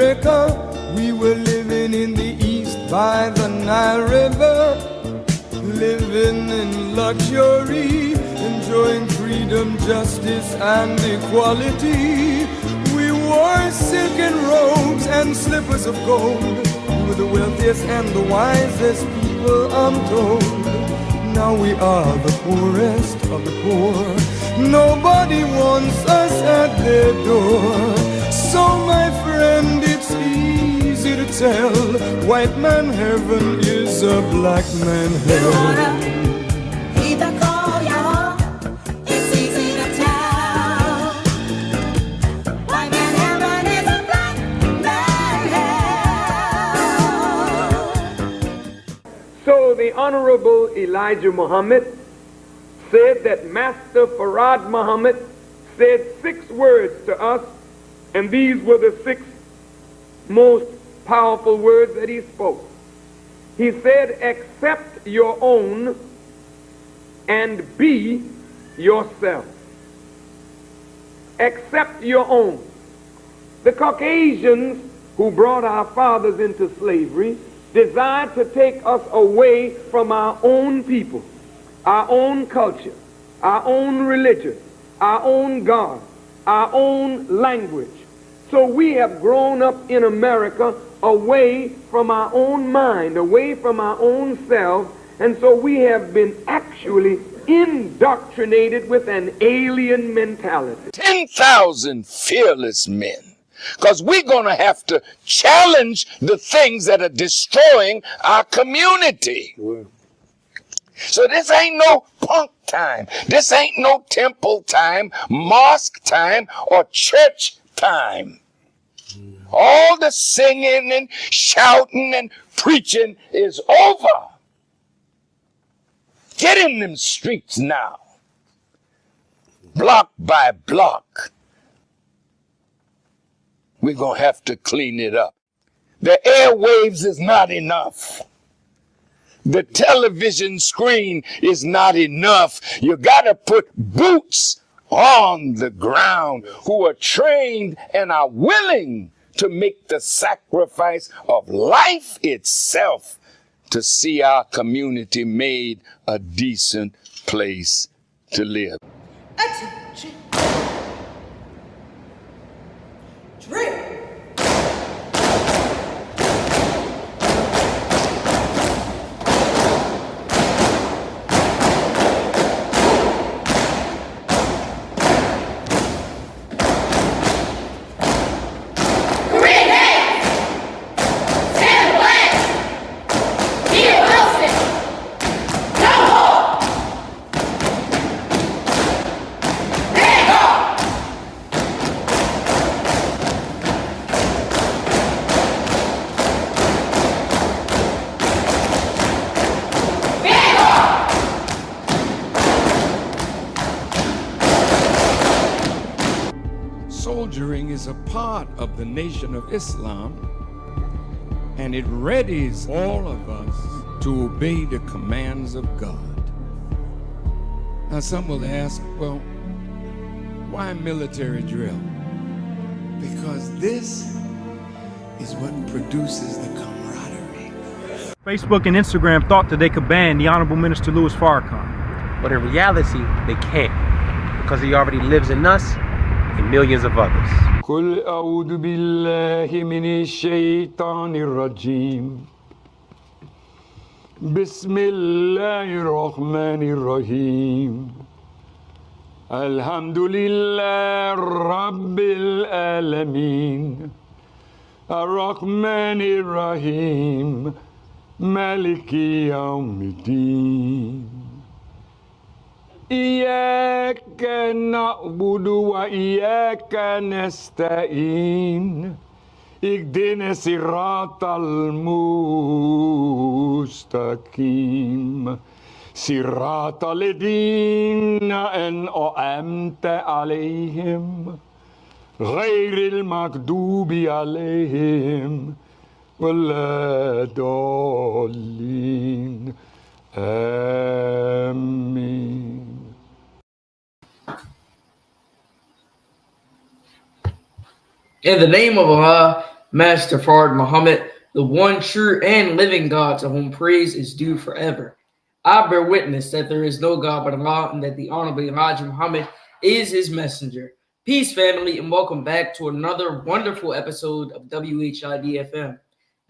America. We were living in the east by the Nile River, living in luxury, enjoying freedom, justice, and equality. We wore silken robes and slippers of gold. We were the wealthiest and the wisest people, I'm told. Now we are the poorest of the poor. Nobody wants us at their door. So my friend, it's easy to tell, white man heaven is a black man hell. So the Honorable Elijah Muhammad said that Master Farad Muhammad said 6 words to us, and these were the 6 most powerful words that he spoke. He said, accept your own and be yourself. Accept your own. The Caucasians who brought our fathers into slavery desired to take us away from our own people, our own culture, our own religion, our own God, our own language. So we have grown up in America away from our own mind, away from our own selves, and so we have been actually indoctrinated with an alien mentality. 10,000 fearless men. Because we're going to have to challenge the things that are destroying our community. So this ain't no punk time. This ain't no temple time, mosque time, or church time. All the singing and shouting and preaching is over. Get in them streets now. Block by block. We're going to have to clean it up. The airwaves is not enough. The television screen is not enough. You got to put boots on the ground who are trained and are willing to make the sacrifice of life itself to see our community made a decent place to live. Attention. Drill. Soldiering is a part of the Nation of Islam, and it readies all of us to obey the commands of God. Now some will ask, well, why military drill? Because this is what produces the camaraderie. Facebook and Instagram thought that they could ban the Honorable Minister Louis Farrakhan. But in reality, they can't, because he already lives in us and millions of others. قل أعوذ بالله من الشيطان الرجيم بسم الله الرحمن الرحيم الحمد لله رب العالمين الرحمن الرحيم مالك يوم الدين إياك نعبد وإياك نستعين اهدنا الصراط المستقيم صراط الذين أنعمت عليهم غير المغضوب عليهم ولا الضالين آمين. In the name of Allah, Master Fard Muhammad, the one true and living God to whom praise is due forever. I bear witness that there is no God but Allah and that the Honorable Elijah Muhammad is his messenger. Peace, family, and welcome back to another wonderful episode of WHID-FM.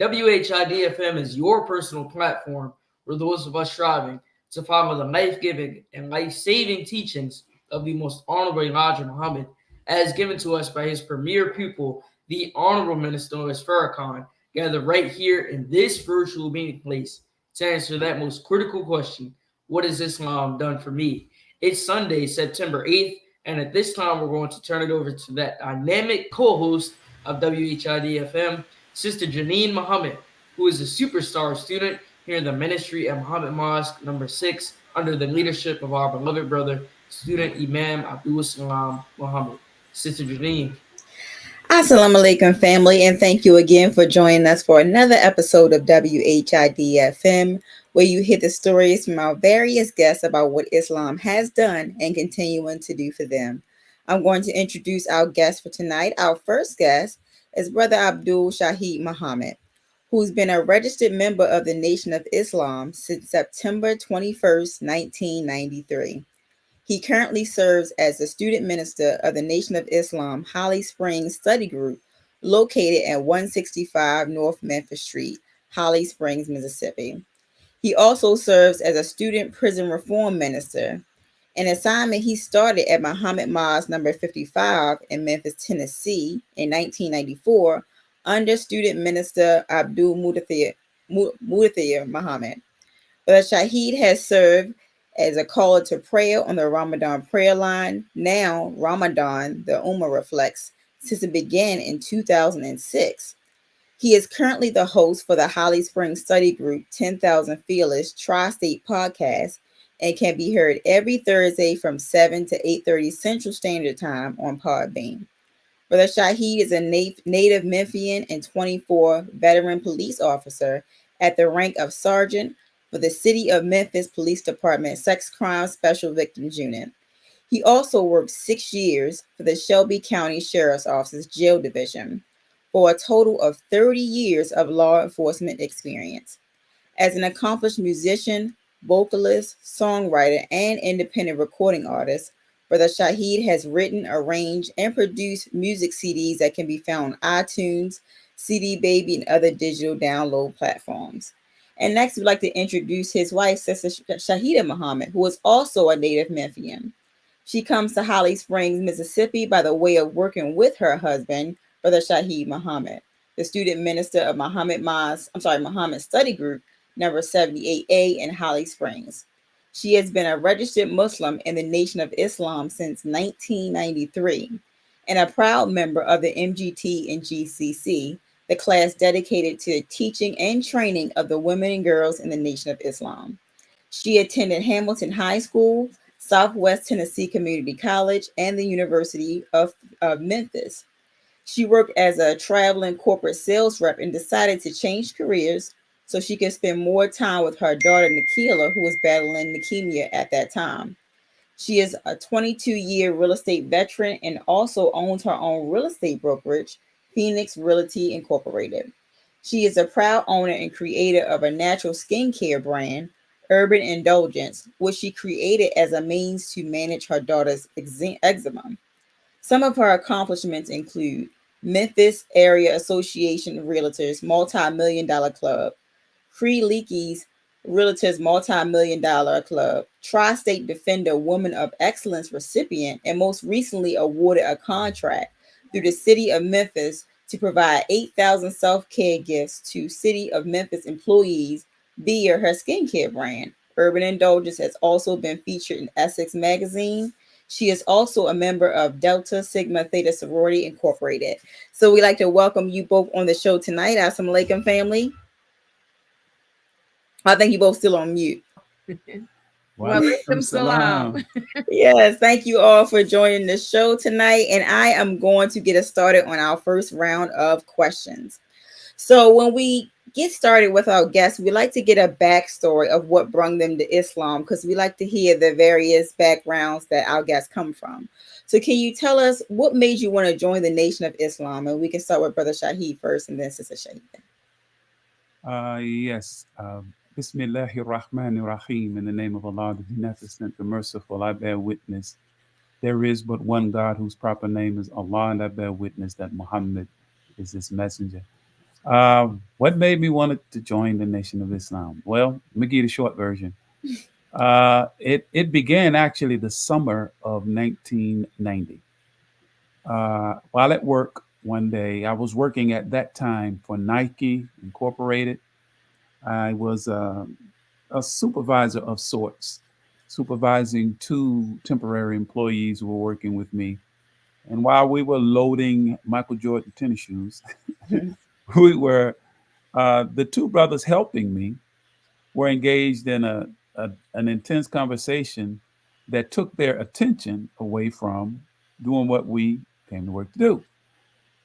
WHID-FM is your personal platform for those of us striving to follow the life-giving and life-saving teachings of the most Honorable Elijah Muhammad as given to us by his premier pupil, the Honorable Minister Farrakhan, gathered right here in this virtual meeting place to answer that most critical question: what has Islam done for me? It's Sunday, September 8th, and at this time, we're going to turn it over to that dynamic co-host of WHID-FM, Sister Janine Muhammad, who is a superstar student here in the ministry at Muhammad Mosque number 6 under the leadership of our beloved brother, student Imam Abdul Shahid Muhammad. Sister Janine. Assalamu alaikum, family, and thank you again for joining us for another episode of WHID-FM, where you hear the stories from our various guests about what Islam has done and continuing to do for them. I'm going to introduce our guest for tonight. Our first guest is Brother Abdul Shahid Muhammad, who's been a registered member of the Nation of Islam since September 21st, 1993. He currently serves as the student minister of the Nation of Islam Holly Springs Study Group, located at 165 North Memphis Street, Holly Springs, Mississippi. He also serves as a student prison reform minister, an assignment he started at Muhammad Mosque number 55 in Memphis, Tennessee in 1994 under student minister Abdul Mudathir Muhammad. But Shahid has served as a caller to prayer on the Ramadan prayer line, now Ramadan, the Ummah reflects, since it began in 2006. He is currently the host for the Holly Springs Study Group 10,000 Fearless Tri-State podcast and can be heard every Thursday from 7 to 8:30 Central Standard Time on Podbean. Brother Shahid is a native Memphian and 24 veteran police officer at the rank of sergeant for the City of Memphis Police Department Sex Crime Special Victims Unit. He also worked 6 years for the Shelby County Sheriff's Office's Jail Division, for a total of 30 years of law enforcement experience. As an accomplished musician, vocalist, songwriter, and independent recording artist, Brother Shahid has written, arranged, and produced music CDs that can be found on iTunes, CD Baby, and other digital download platforms. And next, we'd like to introduce his wife, Sister Shahidah Muhammad, who is also a native Memphian. She comes to Holly Springs, Mississippi by the way of working with her husband, Brother Shahid Muhammad, the student minister of Muhammad Study Group, number 78A in Holly Springs. She has been a registered Muslim in the Nation of Islam since 1993 and a proud member of the MGT and GCC, the class dedicated to the teaching and training of the women and girls in the Nation of Islam. She attended Hamilton High School, Southwest Tennessee Community College, and the University of Memphis. She worked as a traveling corporate sales rep and decided to change careers so she could spend more time with her daughter, Nikila, who was battling leukemia at that time. She is a 22-year real estate veteran and also owns her own real estate brokerage, Phoenix Realty Incorporated. She is a proud owner and creator of a natural skincare brand, Urban Indulgence, which she created as a means to manage her daughter's eczema. Some of her accomplishments include Memphis Area Association of Realtors Multi-Million-Dollar Club, Free Leakey's Realtors Multi-Million-Dollar Club, Tri-State Defender Woman of Excellence recipient, and most recently awarded a contract through the City of Memphis to provide 8,000 self-care gifts to City of Memphis employees via her skincare brand. Urban Indulgence has also been featured in Essex Magazine. She is also a member of Delta Sigma Theta Sorority Incorporated. So we'd like to welcome you both on the show tonight. Assalamu alaikum, family. I think you both still on mute. Walaikum salam. Yes, thank you all for joining the show tonight. And I am going to get us started on our first round of questions. So when we get started with our guests, we like to get a backstory of what brought them to Islam, because we like to hear the various backgrounds that our guests come from. So can you tell us what made you want to join the Nation of Islam? And we can start with Brother Shahid first and then Sister Shahidah. Yes. Bismillahir Rahmanir Rahim. In the name of Allah, the Beneficent, the Merciful, I bear witness. There is but one God whose proper name is Allah, and I bear witness that Muhammad is his messenger. What made me want to join the Nation of Islam? Well, let me give you the short version. It began actually the summer of 1990. While at work one day, I was working at that time for Nike Incorporated. I was a supervisor of sorts, supervising 2 temporary employees who were working with me. And while we were loading Michael Jordan tennis shoes, we were, the 2 brothers helping me were engaged in an intense conversation that took their attention away from doing what we came to work to do.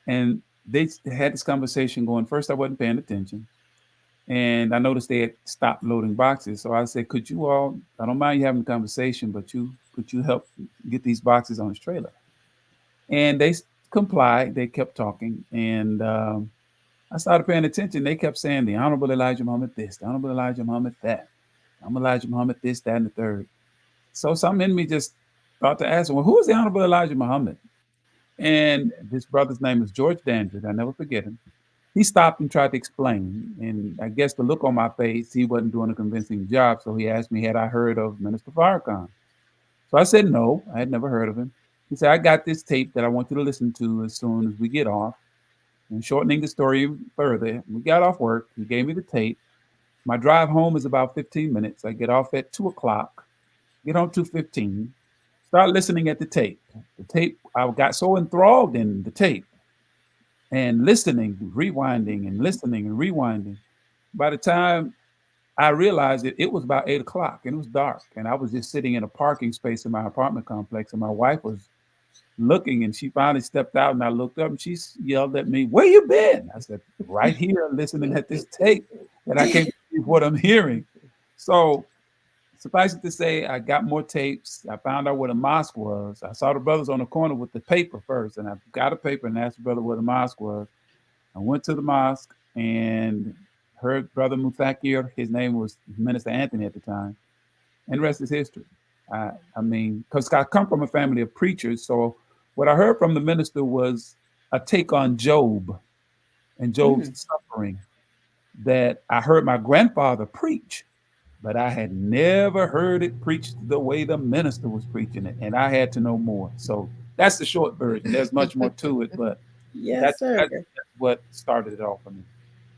And they had this conversation going. First, I wasn't paying attention. And I noticed they had stopped loading boxes. So I said, could you all, I don't mind you having a conversation, but could you help get these boxes on this trailer? And they complied. They kept talking. And I started paying attention. They kept saying, the Honorable Elijah Muhammad this, the Honorable Elijah Muhammad that. I'm Elijah Muhammad this, that, and the third. So some in me just thought to ask, well, who is the Honorable Elijah Muhammad? And this brother's name is George Dandridge. I never forget him. He stopped and tried to explain. And I guess the look on my face, he wasn't doing a convincing job. So he asked me, had I heard of Minister Farrakhan? So I said, no, I had never heard of him. He said, I got this tape that I want you to listen to as soon as we get off. And shortening the story further, we got off work. He gave me the tape. My drive home is about 15 minutes. I get off at 2 o'clock, get home 2:15, start listening at the tape. The tape, I got so enthralled in the tape and listening, rewinding and listening and rewinding. By the time I realized it was about 8 o'clock and it was dark. And I was just sitting in a parking space in my apartment complex. And my wife was looking, and she finally stepped out, and I looked up and she yelled at me, where you been? I said, right here listening at this tape, and I can't believe what I'm hearing. So suffice it to say, I got more tapes. I found out where the mosque was. I saw the brothers on the corner with the paper first, and I got a paper and asked the brother where the mosque was. I went to the mosque and heard Brother Muthakir. His name was Minister Anthony at the time, and the rest is history. I mean, because I come from a family of preachers, so what I heard from the minister was a take on Job and Job's suffering that I heard my grandfather preach, but I had never heard it preached the way the minister was preaching it, and I had to know more. So that's the short version. There's much more to it, but Yes, sir. that's what started it all for me.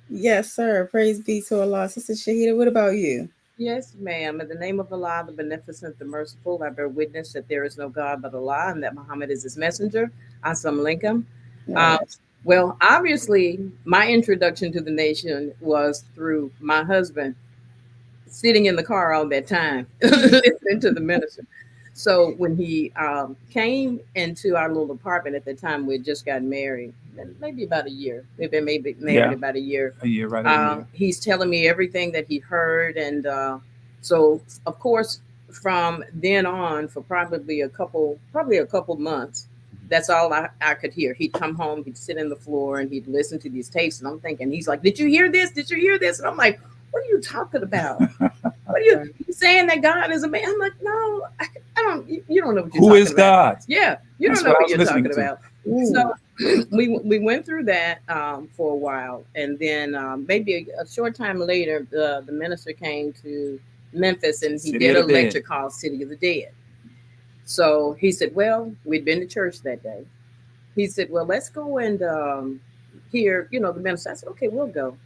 Yes, sir. Praise be to Allah. Sister Shahidah, what about you? Yes, ma'am. In the name of Allah, the Beneficent, the Merciful, I bear witness that there is no God but Allah and that Muhammad is his messenger. Assalamu alaikum. Yes. Well, obviously, my introduction to the nation was through my husband sitting in the car all that time, listening to the minister. So when he came into our little apartment at the time, we had just gotten married, maybe about a year. We've been maybe married about a year. A year, right? A year. He's telling me everything that he heard. And so, of course, from then on, for probably a couple months, that's all I could hear. He'd come home, he'd sit on the floor, and he'd listen to these tapes. And I'm thinking, he's like, did you hear this? Did you hear this? And I'm like, what are you talking about? What are you saying that God is a man? I'm like, no, I don't. You don't know what you're talking about. Who is God? Yeah, you don't know what you're talking about. So we went through that for a while, and then maybe a short time later, the minister came to Memphis, and he did a lecture called City of the Dead. So he said, well, we'd been to church that day. He said, well, let's go and hear, the minister. I said, okay, we'll go.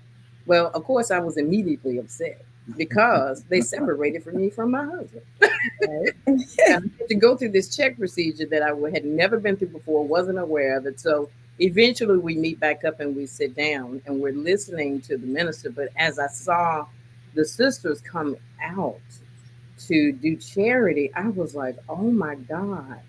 Well, of course, I was immediately upset because they separated me from my husband. And to go through this check procedure that I had never been through before, wasn't aware of it. So eventually we meet back up and we sit down and we're listening to the minister. But as I saw the sisters come out to do charity, I was like, oh my God,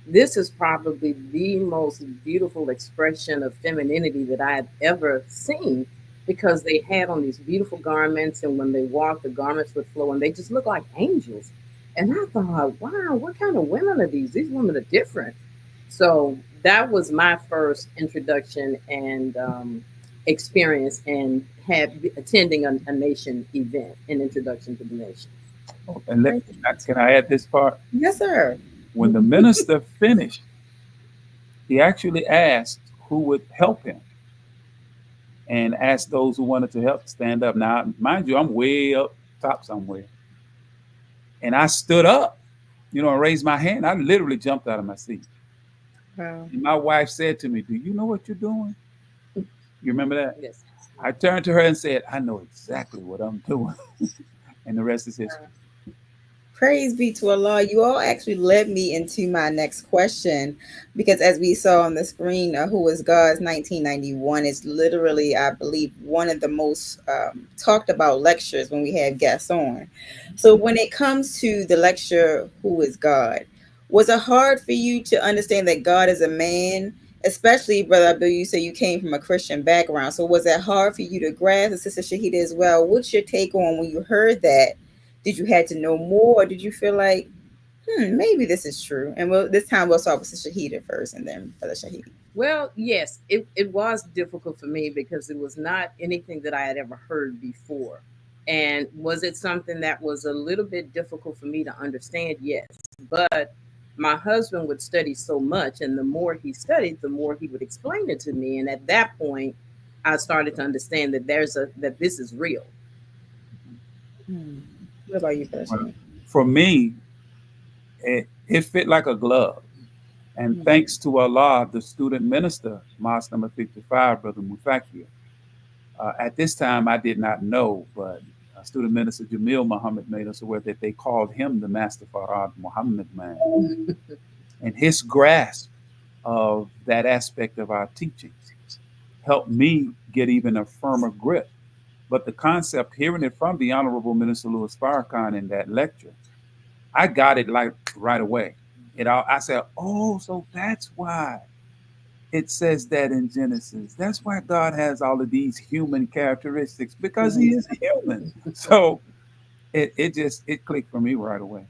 this is probably the most beautiful expression of femininity that I have ever seen. because they had on these beautiful garments, and when they walked, the garments would flow, and they just looked like angels. And I thought, wow, what kind of women are these? These women are different. So that was my first introduction and experience, and attending a nation event, an introduction to the nation. And can I add this part? Yes, sir. When the minister finished, he actually asked who would help him, and asked those who wanted to help stand up. Now, mind you, I'm way up top somewhere. And I stood up, and raised my hand. I literally jumped out of my seat. Wow. And my wife said to me, "Do you know what you're doing?" You remember that? Yes. I turned to her and said, "I know exactly what I'm doing." And the rest is history. Praise be to Allah. You all actually led me into my next question, because as we saw on the screen, Who is God's 1991 is literally, I believe, one of the most talked about lectures when we have guests on. So when it comes to the lecture, Who is God, was it hard for you to understand that God is a man? Especially, Brother Abdul, you say you came from a Christian background. So was that hard for you to grasp? And Sister Shahidah as well. What's your take on when you heard that? Did you had to know more, or did you feel like, maybe this is true? And this time we'll start with Sister Shahidah first, and then Brother Shahid. Well, yes, it was difficult for me because it was not anything that I had ever heard before. And was it something that was a little bit difficult for me to understand? Yes. But my husband would study so much, and the more he studied, the more he would explain it to me. And at that point, I started to understand that that this is real. What about you, personally? For me, it fit like a glove. And thanks to Allah, the student minister, Mosque number 55, Brother Mufakir. At this time, I did not know, but student minister Jamil Muhammad made us aware that they called him the Master Farad Muhammad man. And his grasp of that aspect of our teachings helped me get even a firmer grip. But the concept, hearing it from the Honorable Minister Louis Farrakhan in that lecture, I got it like right away. I said, oh, so that's why it says that in Genesis. That's why God has all of these human characteristics, because he is human. So it clicked for me right away.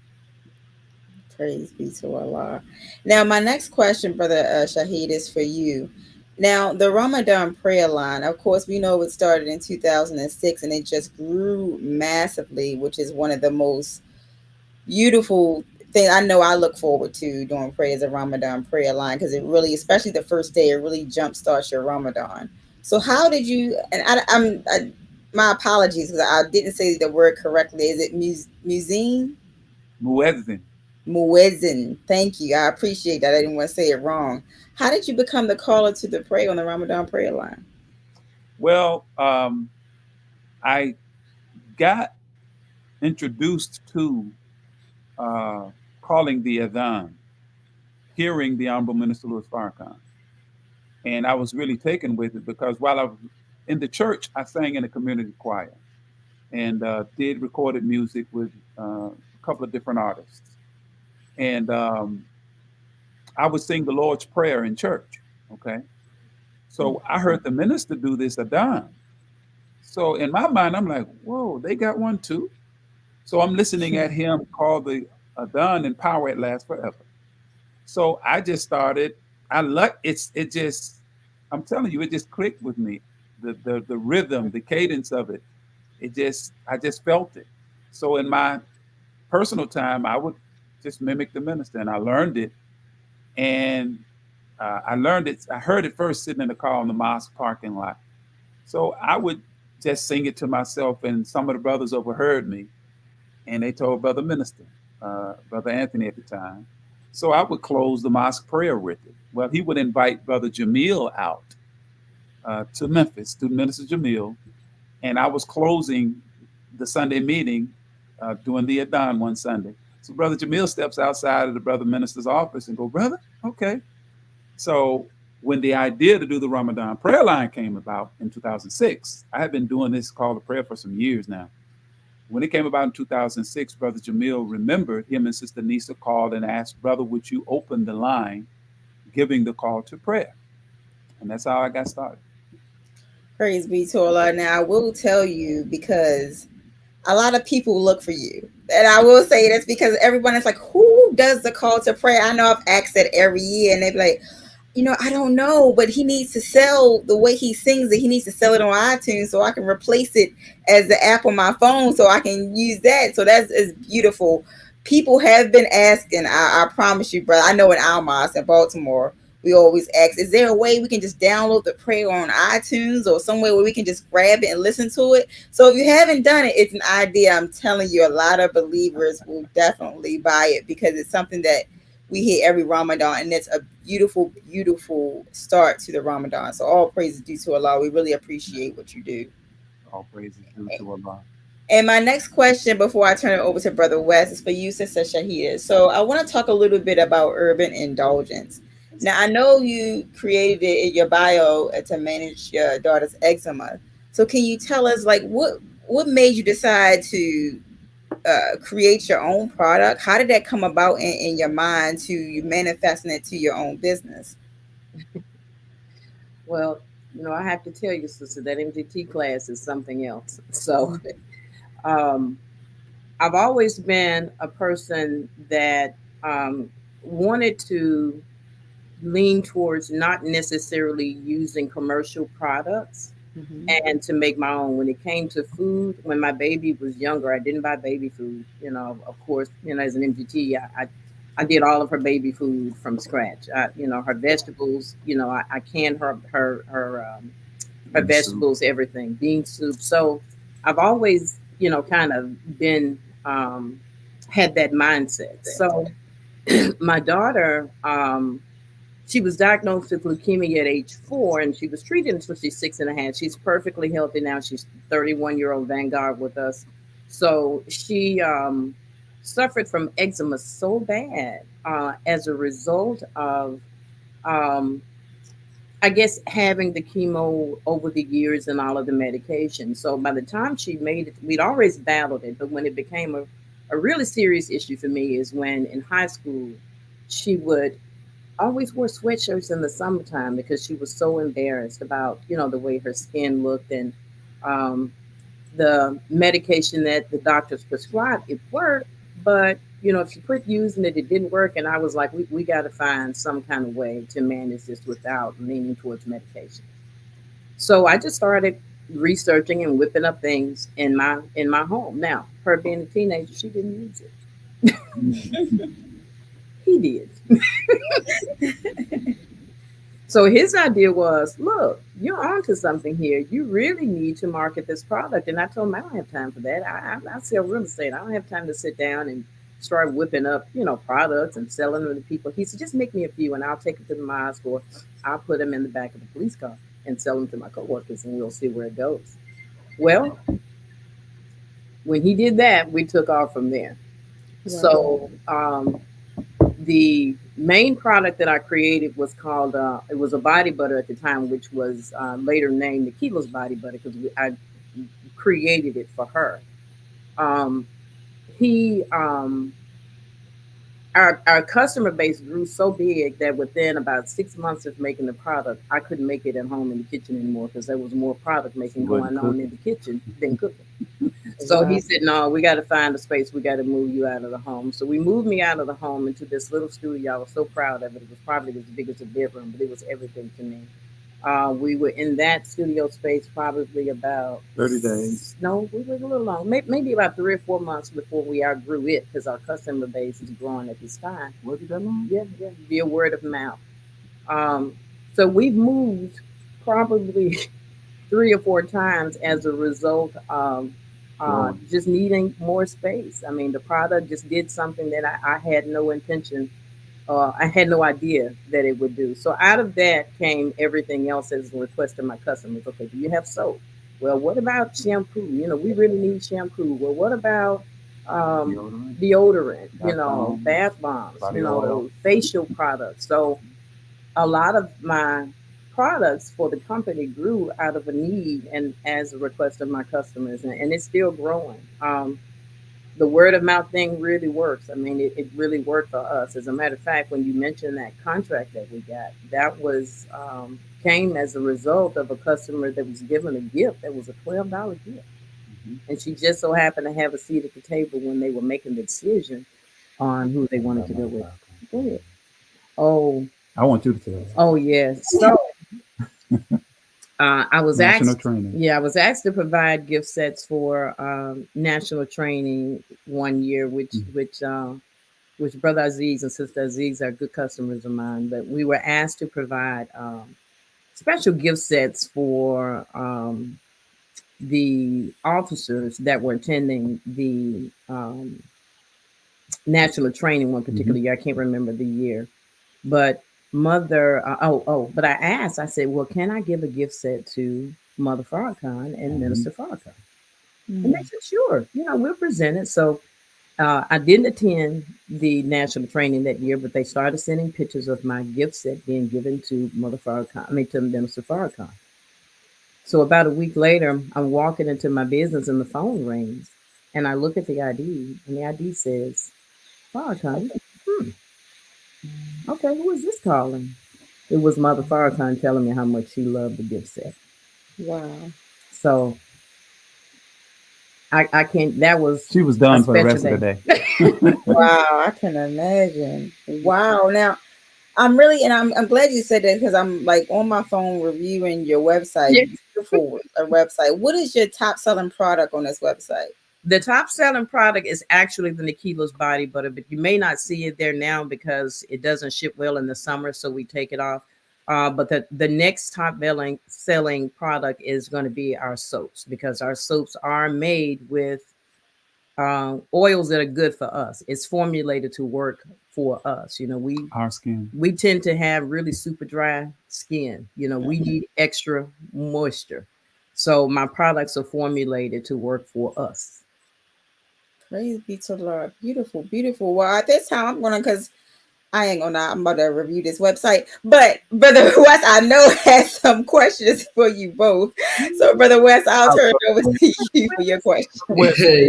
Praise be to Allah. Now, my next question, Brother Shahid, is for you. Now, the Ramadan prayer line, of course, we know it started in 2006, and it just grew massively, which is one of the most beautiful things I know I look forward to doing prayers of Ramadan prayer line, because it really, especially the first day, it really jumpstarts your Ramadan. So how did you, and my apologies because I didn't say the word correctly. Is it muezzin? Muezzin. Thank you. I appreciate that. I didn't want to say it wrong. How did you become the caller to the prayer on the Ramadan prayer line? Well, I got introduced to calling the adhan, hearing the Honorable Minister Louis Farrakhan. And I was really taken with it because while I was in the church, I sang in a community choir and did recorded music with a couple of different artists. And I would sing the Lord's Prayer in church, okay? So I heard the minister do this adhan. So in my mind, I'm like, whoa, they got one too? So I'm listening at him call the adhan and power at last forever. So I just started, I'm telling you, it just clicked with me. The rhythm, the cadence of it, I just felt it. So in my personal time, I would just mimic the minister, and I learned it. And I heard it first sitting in the car in the mosque parking lot. So I would just sing it to myself, and some of the brothers overheard me, and they told Brother Minister, Brother Anthony at the time. So I would close the mosque prayer with it. Well, he would invite Brother Jamil out to Memphis, Student Minister Jamil, and I was closing the Sunday meeting doing the adhan one Sunday. So Brother Jamil steps outside of the Brother Minister's office and go, brother, okay. So when the idea to do the Ramadan prayer line came about in 2006, I had been doing this call to prayer for some years now. When it came about in 2006, Brother Jamil remembered him and Sister Nisa called and asked, brother, would you open the line giving the call to prayer? And that's how I got started. Praise be to Allah. Now, I will tell you because a lot of people look for you. And I will say this because everyone is like, who does the call to prayer? I know I've asked it every year, and they're like, I don't know, but he needs to sell the way he sings it. He needs to sell it on iTunes so I can replace it as the app on my phone so I can use that. So that's is beautiful. People have been asking, I promise you, brother. I know in our mosque in Baltimore, we always ask, is there a way we can just download the prayer on iTunes or somewhere where we can just grab it and listen to it? So if you haven't done it, it's an idea. I'm telling you, a lot of believers will definitely buy it because it's something that we hear every Ramadan, and it's a beautiful, beautiful start to the Ramadan. So all praise is due to Allah. We really appreciate what you do. All praises due to Allah. And my next question before I turn it over to Brother West is for you, Sister Shahidah. So I want to talk a little bit about urban indulgence. Now, I know you created it in your bio to manage your daughter's eczema. So can you tell us, like, what made you decide to create your own product? How did that come about in your mind to you manifesting it to your own business? Well, I have to tell you, sister, that MGT class is something else. So I've always been a person that wanted to lean towards not necessarily using commercial products and to make my own. When it came to food, when my baby was younger, I didn't buy baby food. Of course, as an MGT, I did all of her baby food from scratch. Her vegetables, I canned her vegetables, everything, bean soup. So I've always, kind of been had that mindset. So my daughter, she was diagnosed with leukemia at age 4, and she was treated until she's 6.5. She's perfectly healthy now. She's 31-year-old Vanguard with us. So she suffered from eczema so bad as a result of, I guess, having the chemo over the years and all of the medication. So by the time she made it, we'd always battled it. But when it became a really serious issue for me is when in high school, she would always wore sweatshirts in the summertime because she was so embarrassed about, the way her skin looked, and the medication that the doctors prescribed, it worked. But, if she quit using it, it didn't work. And I was like, we got to find some kind of way to manage this without leaning towards medication. So I just started researching and whipping up things in my home. Now, her being a teenager, she didn't use it. He did. So his idea was, look, you're onto something here. You really need to market this product. And I told him, I don't have time for that. I sell real estate. I don't have time to sit down and start whipping up, products and selling them to people. He said, just make me a few and I'll take it to the mosque, or I'll put them in the back of the police car and sell them to my coworkers, and we'll see where it goes. Well, when he did that, we took off from there. Wow. So the main product that I created was called, it was a body butter at the time, which was later named the Kilo's Body Butter because I created it for her. Our customer base grew so big that within about 6 months of making the product, I couldn't make it at home in the kitchen anymore because there was more product making going on in the kitchen than cooking. So he said, no, we got to find a space. We got to move you out of the home. So we moved me out of the home into this little studio. I was so proud of it. It was probably as big as a bedroom, but it was everything to me. We were in that studio space probably about 30 days. No, we were a little long. Maybe about 3 or 4 months before we outgrew it because our customer base is growing at this time. Was it that long? Yeah, via word of mouth. So we've moved probably 3 or 4 times as a result of just needing more space. I mean, the product just did something that I had no intention, I had no idea that it would do. So out of that came everything else as a request of my customers. Okay, do you have soap? Well, what about shampoo? We really need shampoo. Well, what about deodorant? Bath bombs, facial products. So a lot of my products for the company grew out of a need and as a request of my customers, and it's still growing. the word of mouth thing really works. I mean, it really worked for us. As a matter of fact, when you mentioned that contract that we got, that was came as a result of a customer that was given a gift that was a $12 gift. And she just so happened to have a seat at the table when they were making the decision on who they wanted to go with. Go ahead. Oh, I want you to tell us. Oh, yes. So I was National asked. training. Yeah, I was asked to provide gift sets for national training one year, which Brother Aziz and Sister Aziz are good customers of mine. But we were asked to provide special gift sets for the officers that were attending the national training one particular year. I can't remember the year, but but I asked, I said, well, can I give a gift set to Mother Farrakhan and Minister Farrakhan? And they said, sure, we'll present it. So I didn't attend the national training that year, but they started sending pictures of my gift set being given to to Minister Farrakhan. So about a week later, I'm walking into my business and the phone rings, and I look at the ID, and the ID says, Farrakhan. Okay, who is this calling? It was Mother Farrakhan telling me how much she loved the gift set. Wow. So I can't, that was. She was done for the rest of the day. Wow, I can imagine. Wow. Now, I'm glad you said that, because I'm like on my phone reviewing your website. Yes. Beautiful website. What is your top selling product on this website? The top selling product is actually the Nikila's body butter, but you may not see it there now because it doesn't ship well in the summer, so we take it off. But the next top selling product is going to be our soaps, because our soaps are made with oils that are good for us. It's formulated to work for us. Our skin. We tend to have really super dry skin. We need extra moisture. So my products are formulated to work for us. Praise be to the Lord. Beautiful, beautiful. Well, at this time, I'm about to review this website. But Brother West, I know, has some questions for you both. So, Brother West, I'll turn it over to you for your question.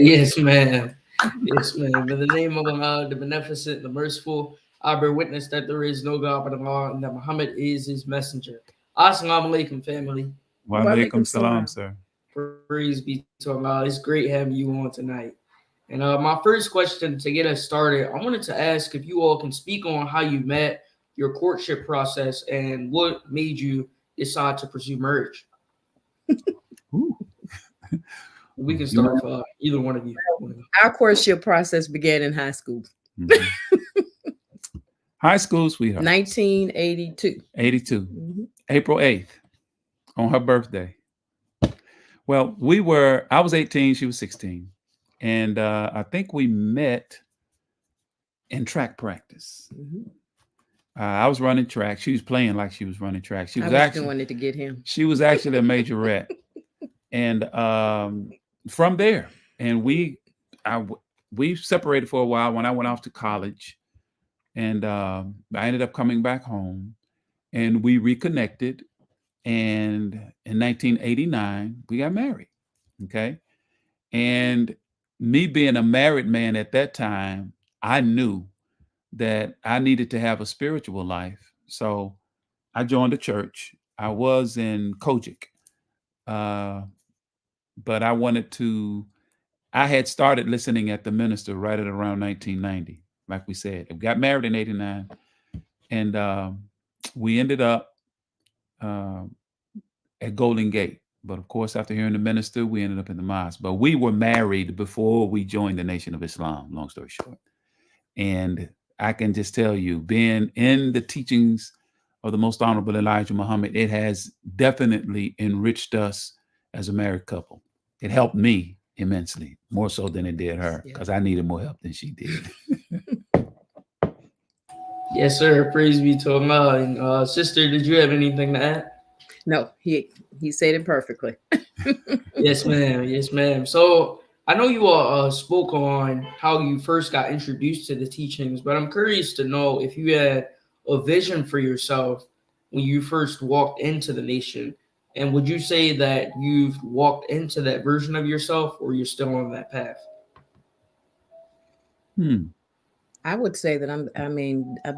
Yes, ma'am. Yes, ma'am. In the name of Allah, the beneficent, the merciful, I bear witness that there is no God but Allah, and that Muhammad is his messenger. Assalamu alaikum, family. Wa alaikum salam, sir. Praise be to Allah. It's great having you on tonight. And my first question to get us started, I wanted to ask if you all can speak on how you met, your courtship process, and what made you decide to pursue marriage. We can start for either one of you. Our courtship process began in high school. High school, sweetheart. 1982. 82. April 8th, on her birthday. Well, I was 18, she was 16. And I think we met in track practice. I was running track. She was playing like she was running track. She was actually wanted to get him. She was actually a majorette. And from there, and we separated for a while when I went off to college. And I ended up coming back home, and we reconnected. And in 1989, we got married. Okay. And me being a married man at that time, I knew that I needed to have a spiritual life. So I joined a church. I was in Kojic. But I had started listening at the minister right at around 1990, like we said. I got married in 89. And we ended up at Golden Gate. But of course, after hearing the minister, we ended up in the mosque. But we were married before we joined the Nation of Islam, long story short. And I can just tell you, being in the teachings of the Most Honorable Elijah Muhammad, it has definitely enriched us as a married couple. It helped me immensely, more so than it did her, because I needed more help than she did. Yes, sir. Praise be to Allah. And sister, did you have anything to add? No, he said it perfectly. Yes, ma'am. Yes, ma'am. So I know you all spoke on how you first got introduced to the teachings, but I'm curious to know if you had a vision for yourself when you first walked into the nation. And would you say that you've walked into that version of yourself, or you're still on that path? I would say that I'm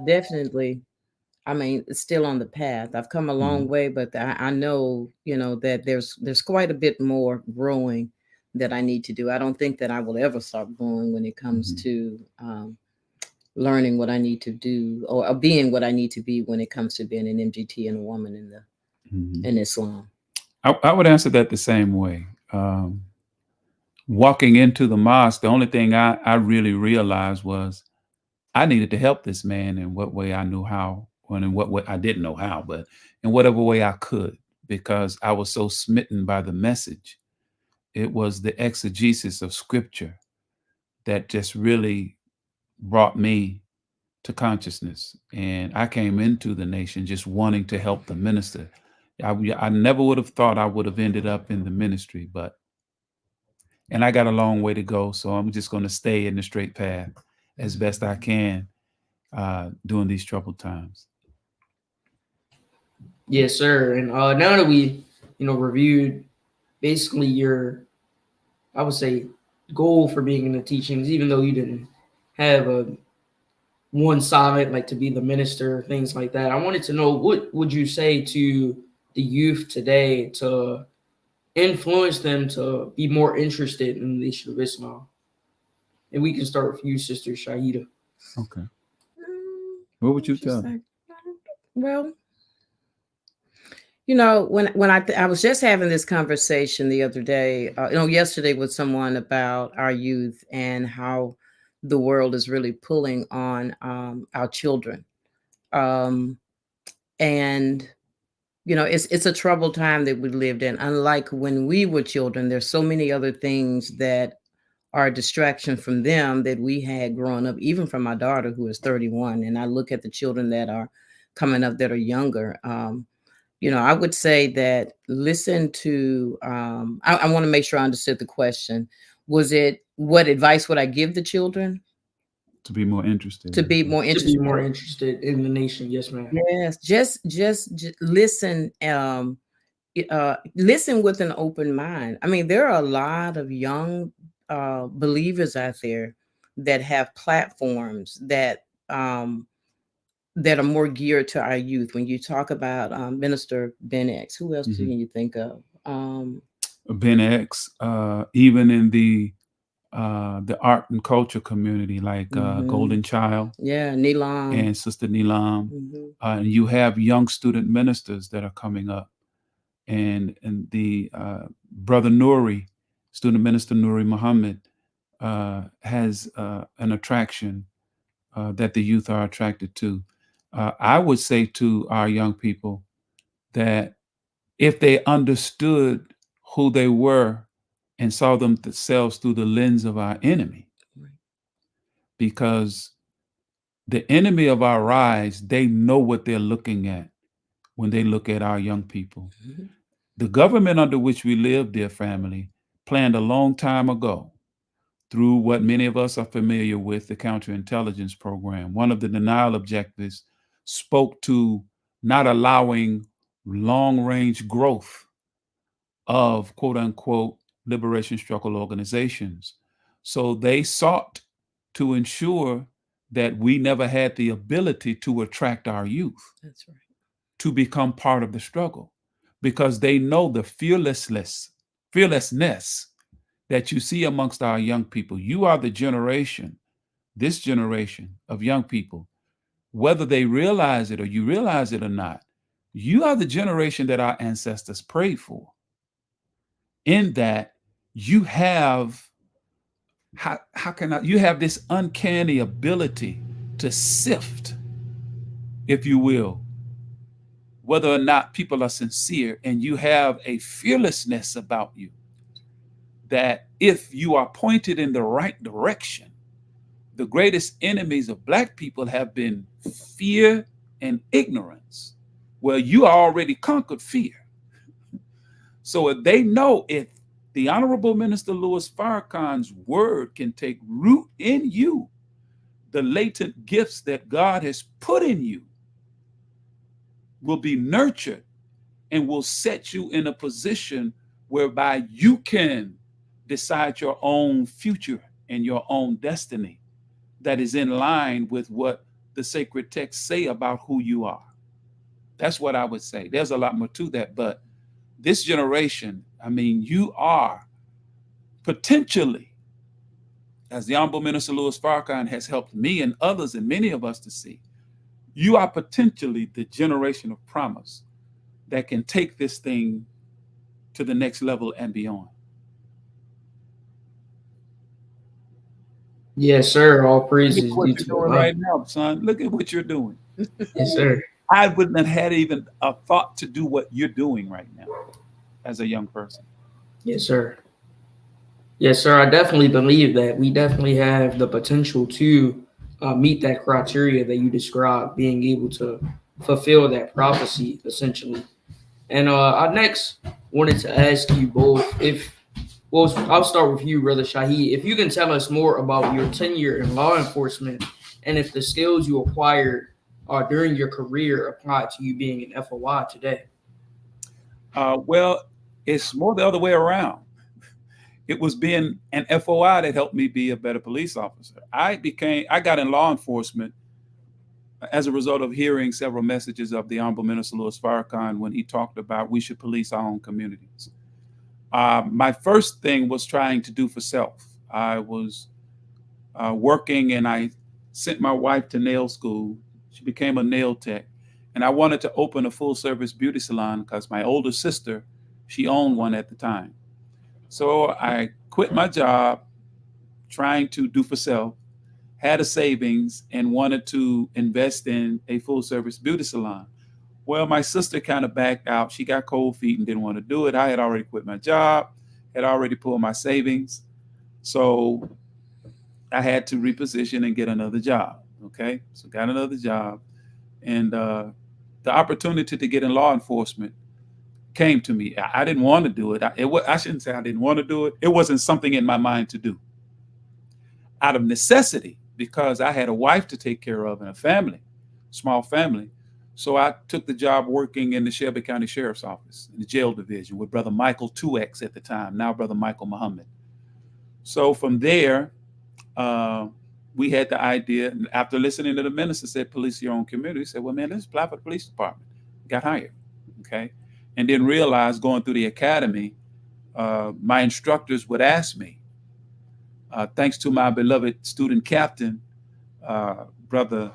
definitely, still on the path. I've come a long way, but I know, that there's quite a bit more growing that I need to do. I don't think that I will ever stop growing when it comes to learning what I need to do, or being what I need to be when it comes to being an MGT and a woman in Islam. I would answer that the same way. Walking into the mosque, the only thing I really realized was I needed to help this man in what way I knew how, and in what way I didn't know how, but in whatever way I could, because I was so smitten by the message. It was the exegesis of scripture that just really brought me to consciousness. And I came into the nation just wanting to help the minister. I never would have thought I would have ended up in the ministry, and I got a long way to go. So I'm just going to stay in the straight path as best I can during these troubled times. Yes, sir. And now that we, reviewed basically your, I would say, goal for being in the teachings, even though you didn't have a one side, like to be the minister, things like that. I wanted to know, what would you say to the youth today to influence them to be more interested in the issue of Islam? And we can start with you, Sister Shahidah. Okay. What would you tell them? Well, when I was just having this conversation the other day, yesterday with someone about our youth and how the world is really pulling on our children. And, it's a troubled time that we lived in. Unlike when we were children, there's so many other things that are a distraction from them that we had growing up, even from my daughter, who is 31. And I look at the children that are coming up that are younger. I would say that listen to, I want to make sure I understood the question. Was it, what advice would I give the children? To be more interested. To be more interested. To be more interested in the nation. Yes, ma'am. Yes. Just listen. Listen with an open mind. There are a lot of young believers out there that have platforms that are more geared to our youth. When you talk about Minister Ben X, who else do you think of? Ben X, even in the art and culture community, like Golden Child, Nilam, and Sister Nilam, and you have young student ministers that are coming up, and the brother Nuri, student minister Nuri Muhammad, has an attraction that the youth are attracted to. I would say to our young people that if they understood who they were and saw themselves through the lens of our enemy, because the enemy of our rise, they know what they're looking at when they look at our young people. The government under which we live, dear family, planned a long time ago through what many of us are familiar with, the counterintelligence program. One of the denial objectives spoke to not allowing long-range growth of quote unquote liberation struggle organizations. So they sought to ensure that we never had the ability to attract our youth. That's right. To become part of the struggle, because they know the fearlessness that you see amongst our young people. You are the generation, this generation of young people, whether they realize it or you realize it or not, you are the generation that our ancestors prayed for. In that you have, you have this uncanny ability to sift, if you will, whether or not people are sincere, and you have a fearlessness about you that if you are pointed in the right direction, the greatest enemies of Black people have been fear and ignorance. Well, you already conquered fear. So if they know, if the Honorable Minister Louis Farrakhan's word can take root in you, the latent gifts that God has put in you will be nurtured and will set you in a position whereby you can decide your own future and your own destiny. that is in line with what the sacred texts say about who you are. That's what I would say. There's a lot more to that, but this generation, I mean, you are potentially, as the Honorable Minister Louis Farrakhan has helped me and others and many of us to see, you are potentially the generation of promise that can take this thing to the next level and beyond. Yes, sir. All praises. Look at what you're doing right now, son. Look at what you're doing. Yes, sir. I wouldn't have had even a thought to do what you're doing right now as a young person. Yes, sir. Yes, sir. I definitely believe that we definitely have the potential to meet that criteria that you described, being able to fulfill that prophecy, essentially. And I next wanted to ask you both I'll start with you, Brother Shahid. If you can tell us more about your tenure in law enforcement and if the skills you acquired during your career apply to you being an FOI today. Well, it's more the other way around. It was being an FOI that helped me be a better police officer. I got in law enforcement as a result of hearing several messages of the Honorable Minister Louis Farrakhan when he talked about we should police our own communities. My first thing was trying to do for self. I was working and I sent my wife to nail school. She became a nail tech. And I wanted to open a full service beauty salon because my older sister, she owned one at the time. So I quit my job trying to do for self, had a savings and wanted to invest in a full service beauty salon. Well, my sister kind of backed out. She got cold feet and didn't want to do it. I had already quit my job, had already pulled my savings. So I had to reposition and get another job. Okay, so got another job. And the opportunity to get in law enforcement came to me. I didn't want to do it. I shouldn't say I didn't want to do it. It wasn't something in my mind to do. Out of necessity, because I had a wife to take care of and a family, small family. So I took the job working in the Shelby County Sheriff's Office in the jail division with Brother Michael 2X at the time, now Brother Michael Muhammad. So from there, we had the idea, and after listening to the minister said, police your own community, we said, well, man, let's apply for the police department. Got hired, okay? And then realized going through the academy, my instructors would ask me, thanks to my beloved student captain, Brother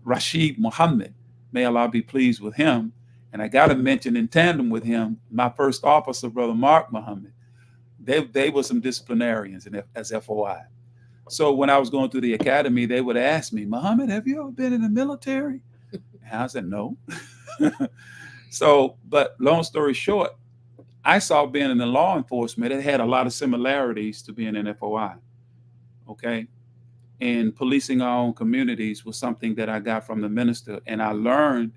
Rashid Muhammad, may Allah be pleased with him. And I got to mention in tandem with him, my first officer, Brother Mark Muhammad. They were some disciplinarians as FOI. So when I was going through the academy, they would ask me, Muhammad, have you ever been in the military? And I said, no. So, but long story short, I saw being in the law enforcement, it had a lot of similarities to being an FOI. Okay. And policing our own communities was something that I got from the minister. And I learned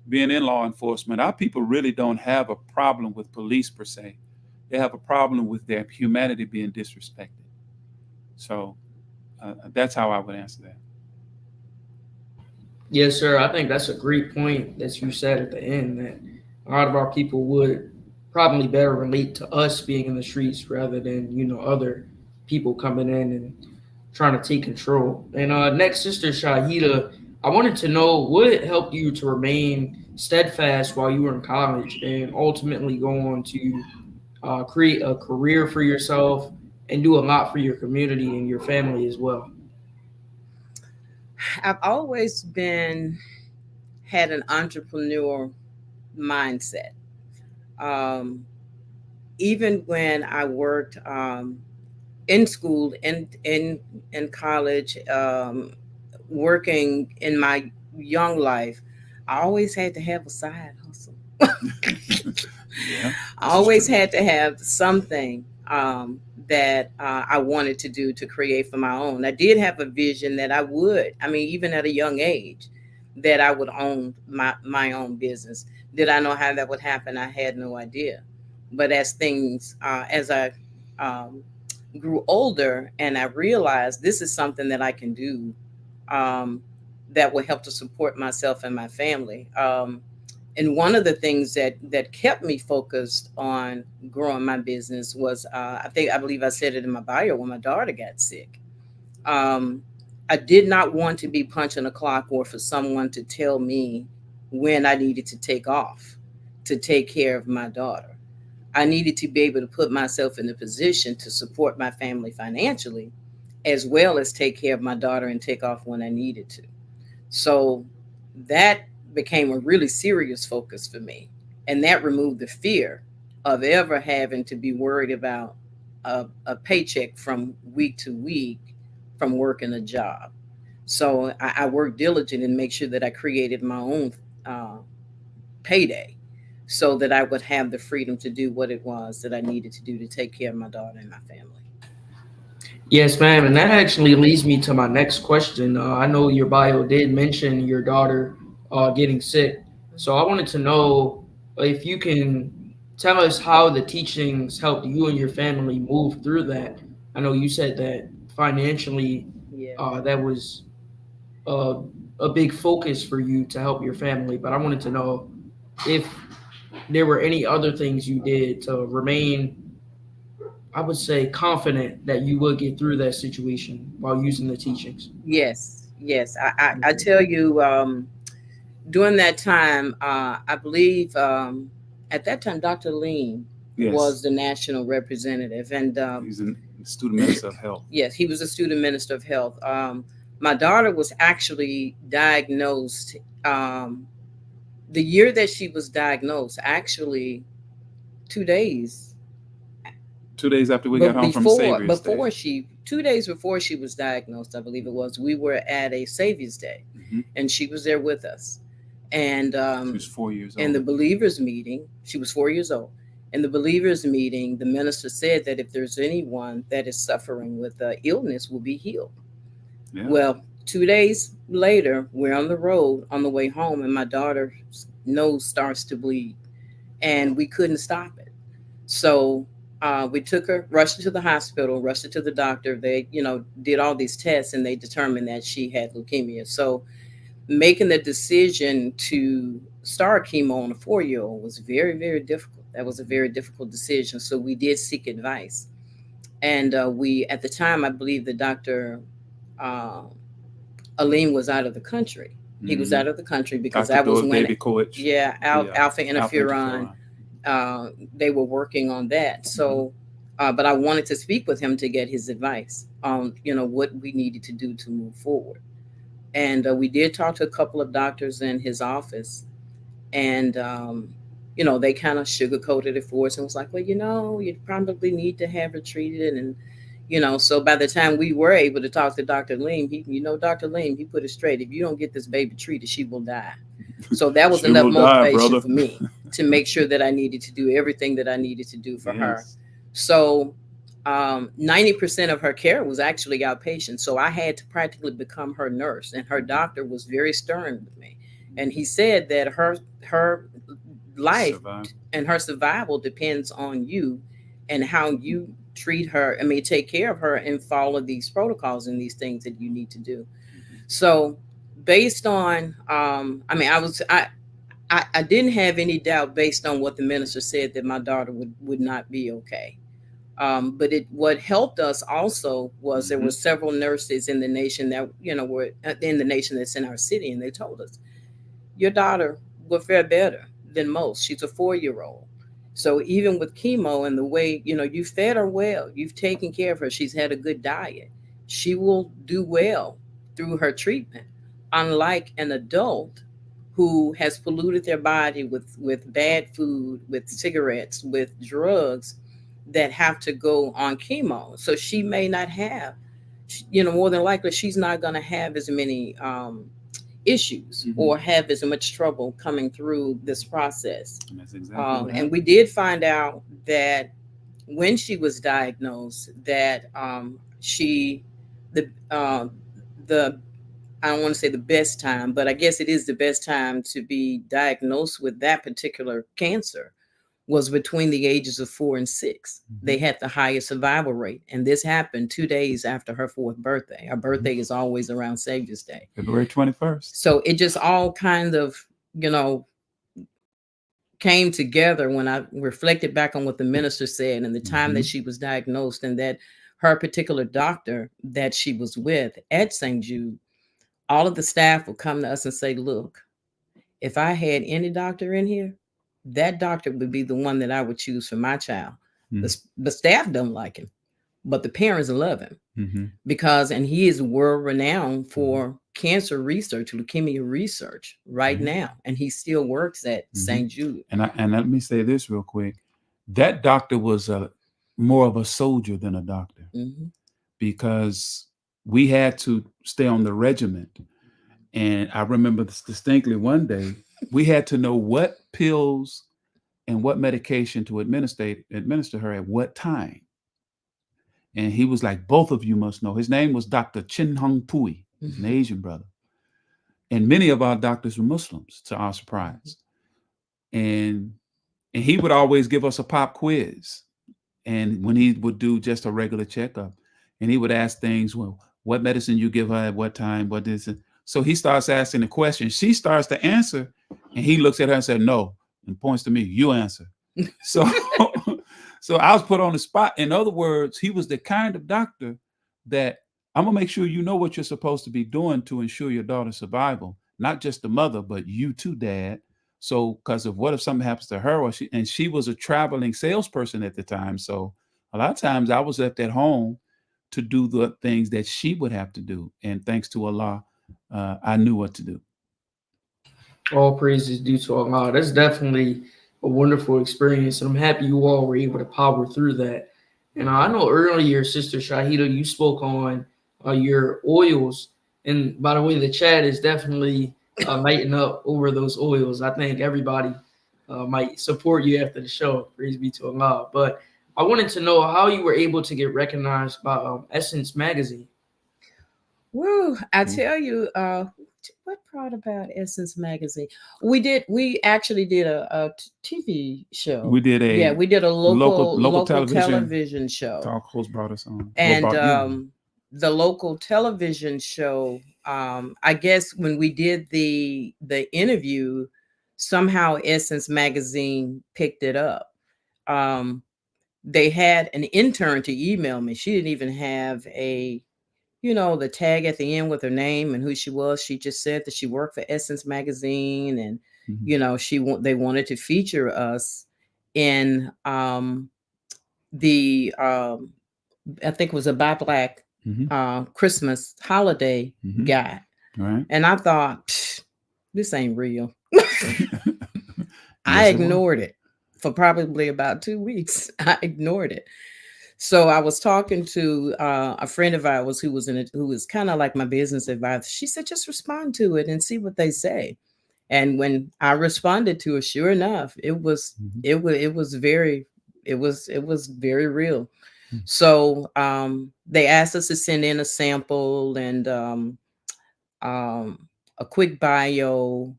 being in law enforcement, our people really don't have a problem with police per se. They have a problem with their humanity being disrespected. So that's how I would answer that. Yes, sir. I think that's a great point that you said at the end, that a lot of our people would probably better relate to us being in the streets rather than, other people coming in and trying to take control. And next, Sister Shahidah, I wanted to know what helped you to remain steadfast while you were in college and ultimately go on to create a career for yourself and do a lot for your community and your family as well. I've always had an entrepreneur mindset. Even when I worked in school, in college, working in my young life, I always had to have a side hustle. Yeah, I always had to have something that I wanted to do to create for my own. I did have a vision that I would, even at a young age, that I would own my own business. Did I know how that would happen? I had no idea. But as I grew older and I realized this is something that I can do that will help to support myself and my family. And one of the things that kept me focused on growing my business was, I believe I said it in my bio, when my daughter got sick. I did not want to be punching a clock or for someone to tell me when I needed to take off to take care of my daughter. I needed to be able to put myself in a position to support my family financially, as well as take care of my daughter and take off when I needed to. So that became a really serious focus for me. And that removed the fear of ever having to be worried about a paycheck from week to week from working a job. So I worked diligent and make sure that I created my own payday so that I would have the freedom to do what it was that I needed to do to take care of my daughter and my family. Yes, ma'am. And that actually leads me to my next question. I know your bio did mention your daughter getting sick. So I wanted to know if you can tell us how the teachings helped you and your family move through that. I know you said that financially, that was a big focus for you to help your family. But I wanted to know if there were any other things you did to remain, I would say, confident that you would get through that situation while using the teachings. Yes. I tell you, during that time, I believe at that time, Dr. Lean was the national representative. And he's a student minister of health. Yes, he was a student minister of health. My daughter was actually diagnosed the year that she was diagnosed, actually 2 days. 2 days after we got home from Savior's Day. 2 days before she was diagnosed, I believe it was, we were at a Savior's Day, and she was there with us. And she was 4 years old. In the believers meeting, she was 4 years old. In the believers meeting, the minister said that if there's anyone that is suffering with illness, will be healed. Yeah. Well, 2 days later, we're on the road on the way home, and my daughter's nose starts to bleed, and we couldn't stop it. So we took her, rushed her to the hospital, rushed her to the doctor. They, did all these tests, and they determined that she had leukemia. So making the decision to start chemo on a 4-year-old was very, very difficult. That was a very difficult decision. So we did seek advice. And we, at the time, I believe the Dr. Aline was out of the country. He was out of the country because that was when, alpha interferon. They were working on that. So, but I wanted to speak with him to get his advice on, what we needed to do to move forward. And we did talk to a couple of doctors in his office, and, they kind of sugarcoated it for us and was like, well, you probably need to have her treated. And, so by the time we were able to talk to Dr. Leem, Dr. Leem, he put it straight. If you don't get this baby treated, she will die. So that was enough motivation for me to make sure that I needed to do everything that I needed to do for her. So 90% of her care was actually outpatient. So I had to practically become her nurse, and her doctor was very stern with me. And he said that her life and her survival depends on you and how you treat her. Take care of her and follow these protocols and these things that you need to do. So based on, I didn't have any doubt based on what the minister said that my daughter would not be okay. But what helped us also was there were several nurses in the nation that, were in the nation that's in our city. And they told us, your daughter will fare better than most. She's a 4-year-old. So even with chemo and the way, you fed her well, you've taken care of her, she's had a good diet, she will do well through her treatment. Unlike an adult who has polluted their body with bad food, with cigarettes, with drugs, that have to go on chemo. So she may not have, more than likely, she's not going to have as many issues or have as much trouble coming through this process. That's exactly and we did find out that when she was diagnosed, that I don't want to say the best time, but I guess it is the best time to be diagnosed with that particular cancer was between the ages of 4 and 6. They had the highest survival rate. And this happened 2 days after her 4th birthday. Her birthday is always around Savior's Day. February 21st. So it just all kind of, came together when I reflected back on what the minister said and the time that she was diagnosed, and that her particular doctor that she was with at St. Jude, all of the staff would come to us and say, look, if I had any doctor in here, that doctor would be the one that I would choose for my child. The staff don't like him, but the parents love him because, and he is world renowned for cancer research, leukemia research right now. And he still works at St. Jude. And let me say this real quick. That doctor was more of a soldier than a doctor because we had to stay on the regiment. And I remember this distinctly one day, we had to know what pills and what medication to administer her at what time. And he was like, both of you must know. His name was Dr. Chin Hung Pui. He's an Asian brother. And many of our doctors were Muslims, to our surprise. And he would always give us a pop quiz. And when he would do just a regular checkup, and he would ask things, well, what medicine you give her at what time, what is it? So he starts asking the question. She starts to answer, and he looks at her and said, no, and points to me, you answer. So I was put on the spot. In other words, he was the kind of doctor that I'm going to make sure you know what you're supposed to be doing to ensure your daughter's survival, not just the mother, but you too, Dad. So because of what if something happens to her, or she was a traveling salesperson at the time. So a lot of times I was left at home to do the things that she would have to do. And thanks to Allah, I knew what to do. All praise is due to Allah. That's definitely a wonderful experience. And I'm happy you all were able to power through that. And I know earlier, Sister Shahidah, you spoke on your oils. And by the way, the chat is definitely lighting up over those oils. I think everybody might support you after the show. Praise be to Allah. But I wanted to know how you were able to get recognized by Essence Magazine. Woo, I tell you, what part about Essence Magazine? We actually did a TV show. We did a local television show. Talk host brought us on. And the local television show, I guess when we did the interview, somehow Essence Magazine picked it up. They had an intern to email me. She didn't even have the tag at the end with her name and who she was. She just said that she worked for Essence Magazine, and they wanted to feature us in the I think it was a Buy Black Christmas holiday guide. Right. And I thought, this ain't real. I ignored it for probably about 2 weeks. I ignored it. So I was talking to a friend of ours who was kind of like my business advisor. She said, just respond to it and see what they say. And when I responded to it, sure enough, it was very real. So they asked us to send in a sample and a quick bio.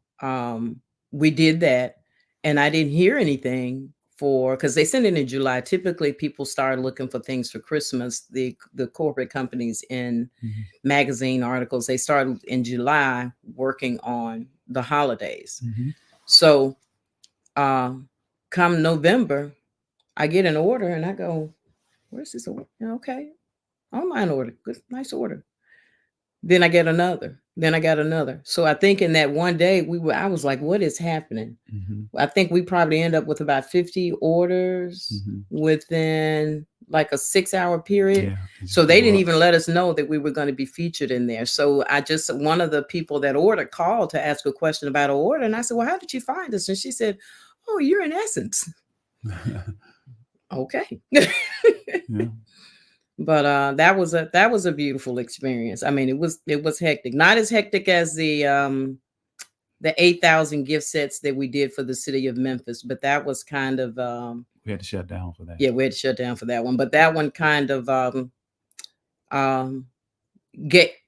We did that, and I didn't hear anything because they send it in July. Typically, people start looking for things for Christmas. The corporate companies in magazine articles, they started in July working on the holidays. So come November, I get an order and I go, where's this order? Okay, online order, good, nice order. Then I get another. Then I got another. So I think in that one day I was like, what is happening? I think we probably end up with about 50 orders within like a 6-hour period. Yeah, so they didn't even let us know that we were going to be featured in there. So one of the people that ordered called to ask a question about an order. And I said, well, how did you find us? And she said, oh, you're in Essence. Okay. Yeah. But that was a beautiful experience. I mean, it was hectic. Not as hectic as the 8,000 gift sets that we did for the city of Memphis, but that was kind of we had to shut down for that. Yeah, we had to shut down for that one. But that one kind of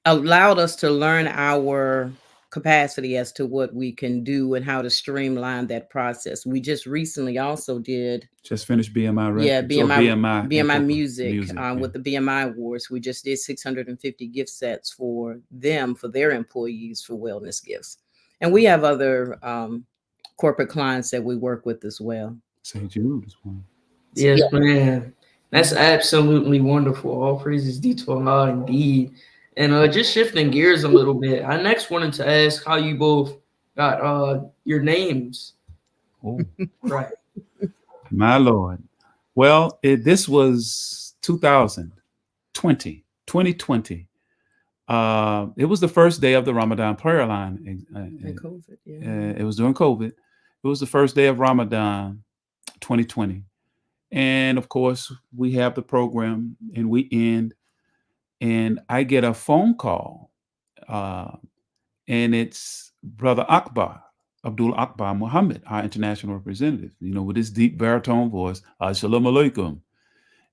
allowed us to learn our capacity as to what we can do and how to streamline that process. We just recently also just finished BMI records. Yeah, BMI music yeah. With the BMI Awards. We just did 650 gift sets for them, for their employees, for wellness gifts. And we have other corporate clients that we work with as well. St. Jude is one. Yes, man. That's absolutely wonderful. All praises due to Allah indeed. And just shifting gears a little bit, I next wanted to ask how you both got your names. Oh, Right. my Lord. Well, this was 2020. It was the first day of the Ramadan prayer line. And COVID, yeah. It was during COVID. It was the first day of Ramadan 2020. And of course, we have the program and we end. And I get a phone call. And it's Brother Akbar, Abdul Akbar Muhammad, our international representative, with his deep baritone voice. Assalamu alaikum.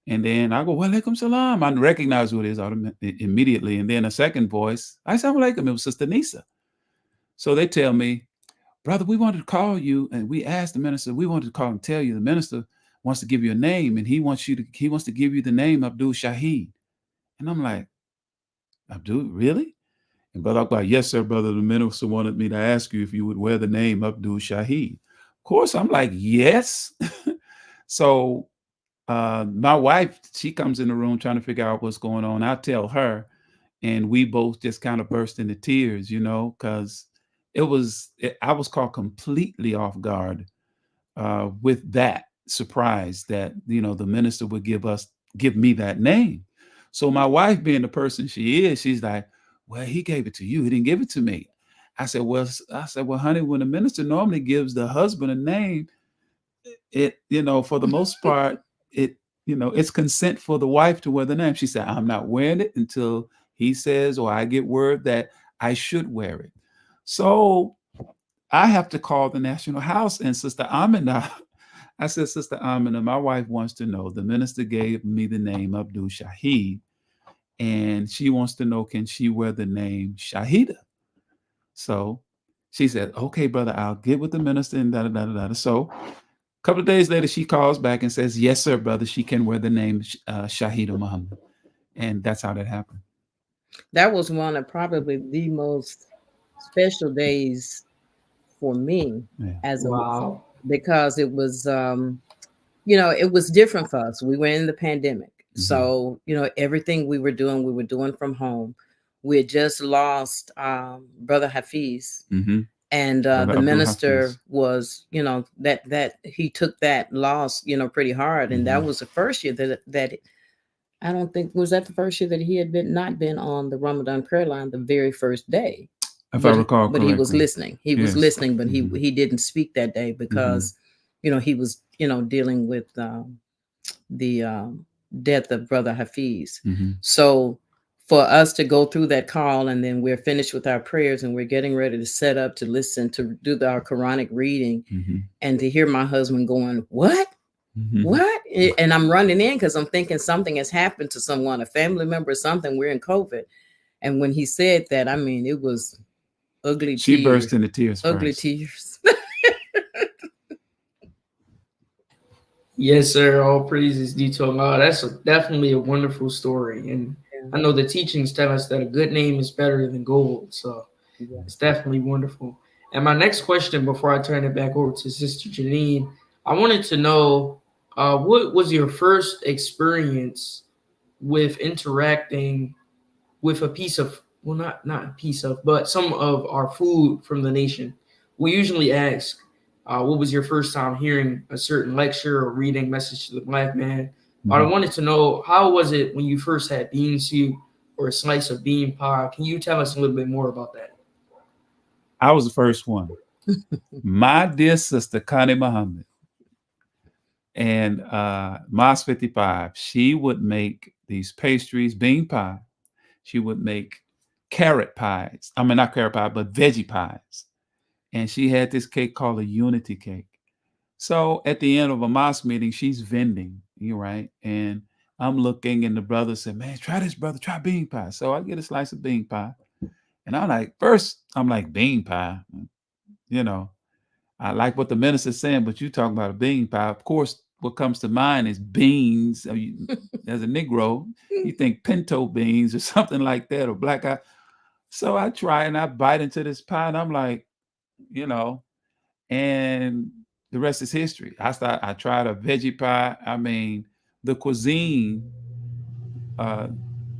And then I go, wa alaikum salam. I recognize who it is immediately. And then a second voice, Assalamu alaikum. It was Sister Nisa. So they tell me, brother, we wanted to call you. And we asked the minister, we wanted to call and tell you the minister wants to give you a name. And he wants to give you the name Abdul Shahid. And I'm like, Abdul, really? And Brother Akbar, yes, sir, brother. The minister wanted me to ask you if you would wear the name Abdul Shahid. Of course, I'm like, yes. So my wife, she comes in the room trying to figure out what's going on. I tell her, and we both just kind of burst into tears, because I was caught completely off guard with that surprise that, the minister would give me that name. So my wife, being the person she is, she's like, well, he gave it to you. He didn't give it to me. I said, well, honey, when the minister normally gives the husband a name, for the most part, it's consent for the wife to wear the name. She said, I'm not wearing it until he says, or I get word that I should wear it. So I have to call the National House and Sister Amina. I said, Sister Amina, my wife wants to know, the minister gave me the name Abdul Shahid, and she wants to know, can she wear the name Shahidah? So she said, okay, brother, I'll get with the minister and da-da-da-da-da. So a couple of days later, she calls back and says, yes, sir, brother, she can wear the name Shahidah Muhammad. And that's how that happened. That was one of probably the most special days for me as a Muslim, because it was, it was different for us. We were in the pandemic. Mm-hmm. So, everything we were doing from home. We had just lost Brother Hafiz. Mm-hmm. And the minister Hafiz was, that he took that loss, pretty hard. And that was the first year that I don't think, was that the first year that he had not been on the Ramadan prayer line the very first day. If I recall correctly. But he was listening. He was listening, but he didn't speak that day because, he was, dealing with the death of Brother Hafiz. Mm-hmm. So for us to go through that call, and then we're finished with our prayers and we're getting ready to set up to listen to do our Quranic reading, and to hear my husband going, what? Mm-hmm. What? And I'm running in because I'm thinking something has happened to someone, a family member, something. We're in COVID. And when he said that, I mean, it was ugly tears. She burst into tears. Ugly tears. Yes, sir. All praises due to Allah. That's definitely a wonderful story. And I know the teachings tell us that a good name is better than gold. So it's definitely wonderful. And my next question, before I turn it back over to Sister Janine, I wanted to know, what was your first experience with interacting with a piece of, well, not a piece of, but some of our food from the nation? We usually ask, what was your first time hearing a certain lecture or reading Message to the Black Man? But I wanted to know, how was it when you first had bean soup or a slice of bean pie? Can you tell us a little bit more about that? I was the first one. My dear sister, Connie Muhammad, and Mas 55, she would make these pastries, bean pie. She would make carrot pies. I mean, not carrot pie, but veggie pies. And she had this cake called a unity cake. So at the end of a mosque meeting, she's vending, right? And I'm looking, and the brother said, man, try this, brother, try bean pie. So I get a slice of bean pie. And I'm like, bean pie. I like what the minister's saying, but you talking about a bean pie. Of course, what comes to mind is beans. As a Negro, you think pinto beans or something like that, or black eye. So I try and I bite into this pie, and I'm like, and the rest is history. I tried a veggie pie. I mean, the cuisine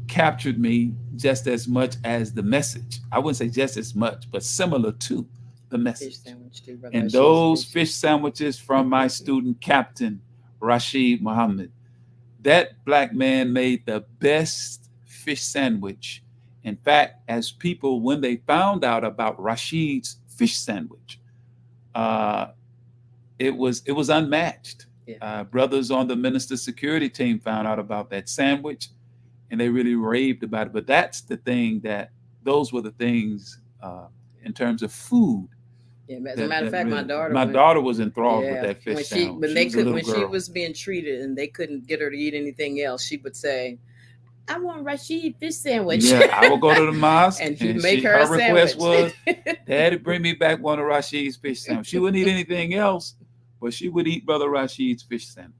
captured me just as much as the message. I wouldn't say just as much, but similar to the message. Fish sandwich too, Brother And Rashid's those fish. fish sandwiches from my student captain, Rashid Muhammad. That black man made the best fish sandwich. In fact, as people, when they found out about Rashid's fish sandwich, it was unmatched. Yeah. Brothers on the minister's security team found out about that sandwich, and they really raved about it. But that's the thing those were the things in terms of food. Yeah, as a matter of fact, my My daughter daughter was enthralled with that fish sandwich. When she was being treated and they couldn't get her to eat anything else, she would say, "I want Rashid fish sandwich." Yeah, I would go to the mosque and he'd make her a request sandwich. was, "Daddy, bring me back one of Rashid's fish sandwich." She wouldn't eat anything else, but she would eat Brother Rashid's fish sandwich.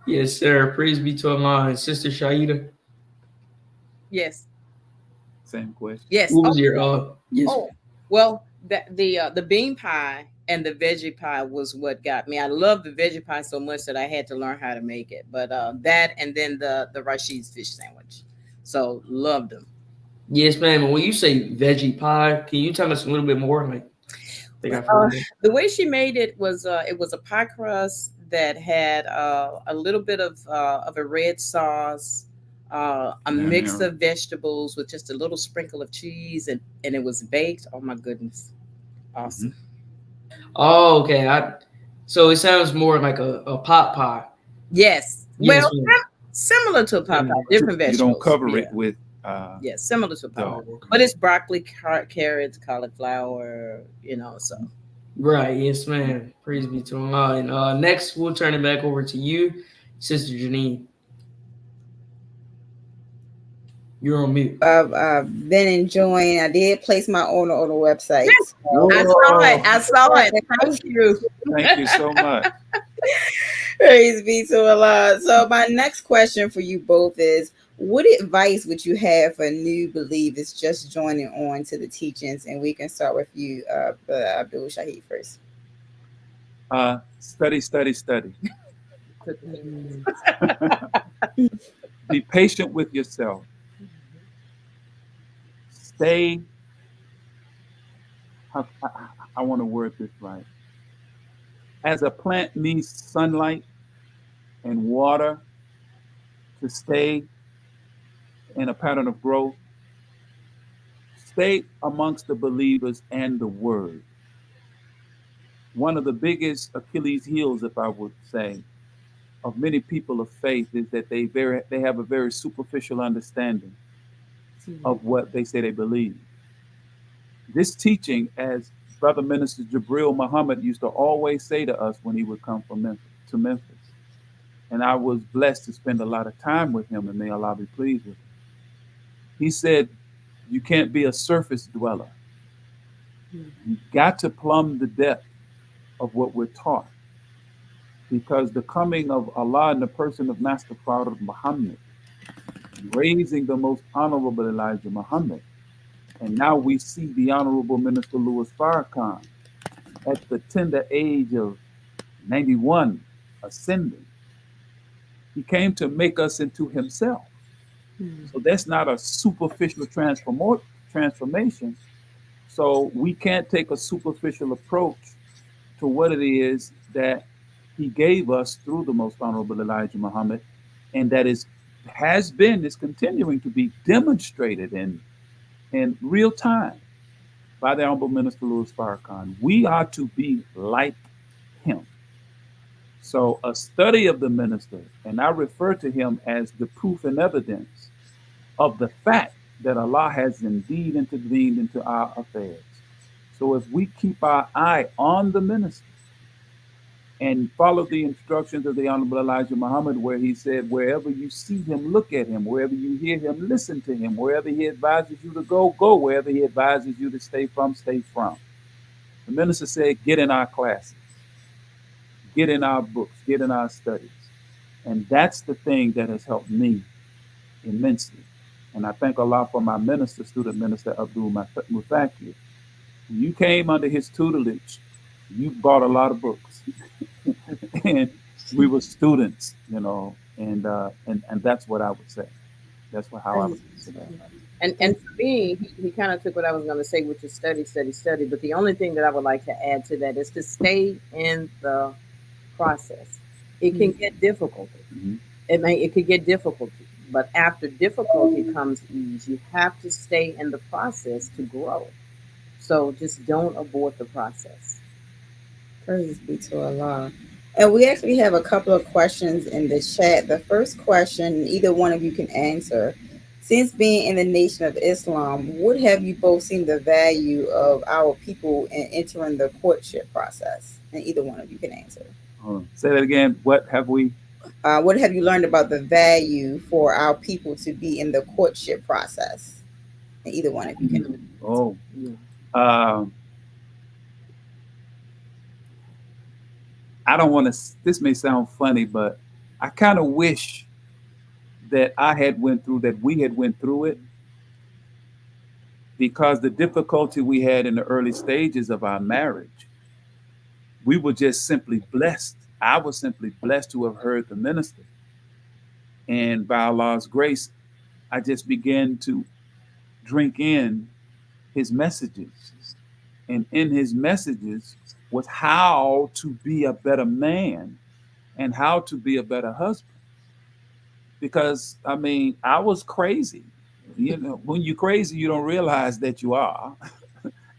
Yes, sir. Praise be to Allah. And Sister Shahidah. Yes. Same question. Yes. What was your yes. Oh, well, the bean pie and the veggie pie was what got me. I love the veggie pie so much that I had to learn how to make it. But that and then the Rashid's fish sandwich. So loved them. Yes, ma'am. And when you say veggie pie, can you tell us a little bit more? Like, the way she made it was a pie crust that had a little bit of a red sauce, a mix of vegetables with just a little sprinkle of cheese, and it was baked. Oh my goodness, awesome! Oh, okay. So it sounds more like a pot pie. Yes. Well, similar to a pot pie, different vegetables. You don't cover it with. Yes, similar to a pot pie, but it's broccoli, carrots, cauliflower. So. Right. Yes, ma'am. Praise be to Allah. And next, we'll turn it back over to you, Sister Janine. You're on mute. I've been enjoying. I did place my order on the website. Yes. So. I saw it. Thank you. Thank you so much. Praise be to Allah. So my next question for you both is, what advice would you have for new believers just joining on to the teachings? And we can start with you, Abdul Shahid, first. Study. Be patient with yourself. Stay. I want to word this right. As a plant needs sunlight and water to stay in a pattern of growth, stay amongst the believers and the word. One of the biggest Achilles heels, if I would say, of many people of faith is that they have a very superficial understanding of what they say they believe. This teaching, as Brother Minister Jabril Muhammad used to always say to us when he would come to Memphis, and I was blessed to spend a lot of time with him, and may Allah be pleased with him. He said, you can't be a surface dweller. You've got to plumb the depth of what we're taught. Because the coming of Allah in the person of Master Prophet Muhammad, raising the most honorable Elijah Muhammad, and now we see the Honorable Minister Louis Farrakhan at the tender age of 91 ascending. He came to make us into himself. So that's not a superficial transformation. So we can't take a superficial approach to what it is that he gave us through the most honorable Elijah Muhammad, and that is continuing to be demonstrated in real time by the Honorable Minister Louis Farrakhan. We are to be like him. So a study of the minister, and I refer to him as the proof and evidence of the fact that Allah has indeed intervened into our affairs. So if we keep our eye on the minister and follow the instructions of the Honorable Elijah Muhammad, where he said, wherever you see him, look at him. Wherever you hear him, listen to him. Wherever he advises you to go, go. Wherever he advises you to stay from, stay from. The minister said, get in our classes, get in our books, get in our studies. And that's the thing that has helped me immensely. And I thank Allah for my minister, student minister, Abdul Mufakir. When you came under his tutelage, you bought a lot of books. And We were students, you know, and that's what I would say. That's how I would say that. And for me, he kind of took what I was going to say, which is study, study, study. But the only thing that I would like to add to that is to stay in the process. It can get difficult. It could get difficult, but after difficulty comes ease. You have to stay in the process to grow. So just don't abort the process. Praise be to Allah. And we actually have a couple of questions in the chat. The first question, either one of you can answer. Since being in the Nation of Islam, would have you both seen the value of our people in entering the courtship process? And either one of you can answer. Say that again. What have we? What have you learned about the value for our people to be in the courtship process? And either one of you can. Oh. I don't want to, this may sound funny, but I kind of wish that we had went through it, because the difficulty we had in the early stages of our marriage, we were just simply blessed. I was simply blessed to have heard the minister. And by Allah's grace, I just began to drink in his messages. And in his messages was how to be a better man and how to be a better husband. Because, I mean, I was crazy. You know, when you're crazy, you don't realize that you are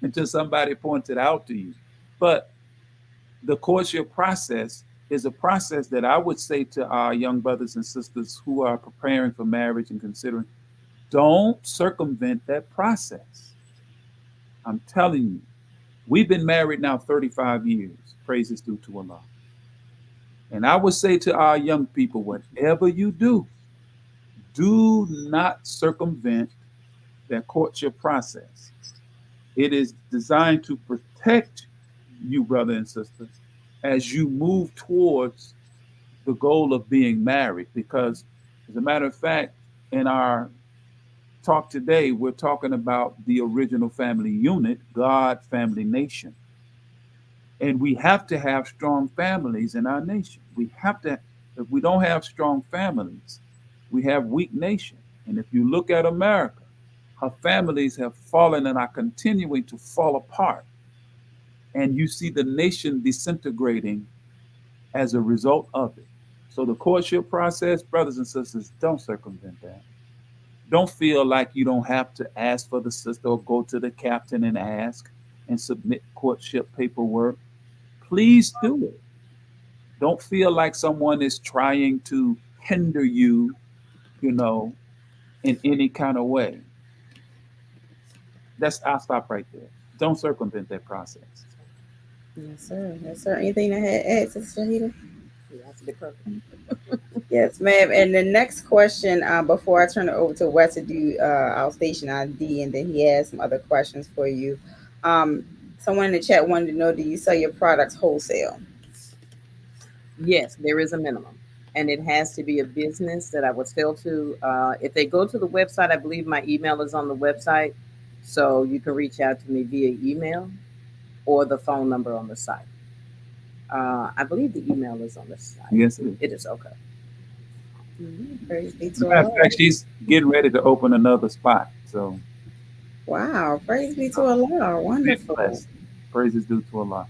until somebody points it out to you. But the courtship process is a process that I would say to our young brothers and sisters who are preparing for marriage and considering, don't circumvent that process. I'm telling you, we've been married now 35 years. Praise is due to Allah. And I would say to our young people, whatever you do not circumvent that courtship process. It is designed to protect you, brother and sister, as you move towards the goal of being married. Because, as a matter of fact, in our talk today, we're talking about the original family unit, God, family, nation. And we have to have strong families in our nation. We have to, if we don't have strong families, we have weak nation. And if you look at America, her families have fallen and are continuing to fall apart. And you see the nation disintegrating as a result of it. So the courtship process, brothers and sisters, don't circumvent that. Don't feel like you don't have to ask for the sister or go to the captain and ask and submit courtship paperwork. Please do it. Don't feel like someone is trying to hinder you, you know, in any kind of way. I'll stop right there. Don't circumvent that process. Yes, sir. Yes, sir. Anything to add, Sister Shahidah? Yes, ma'am. And the next question, before I turn it over to Wes to do our station ID, and then he has some other questions for you. Someone in the chat wanted to know, do you sell your products wholesale? Yes, there is a minimum. And it has to be a business that I would sell to. If they go to the website, I believe my email is on the website. So you can reach out to me via email or the phone number on the site. I believe the email is on the site. Yes, it is. It is, okay. Praise be As to a matter of Allah. fact, she's getting ready to open another spot. So, wow, praise be to Allah. Wonderful. Praise is due to Allah.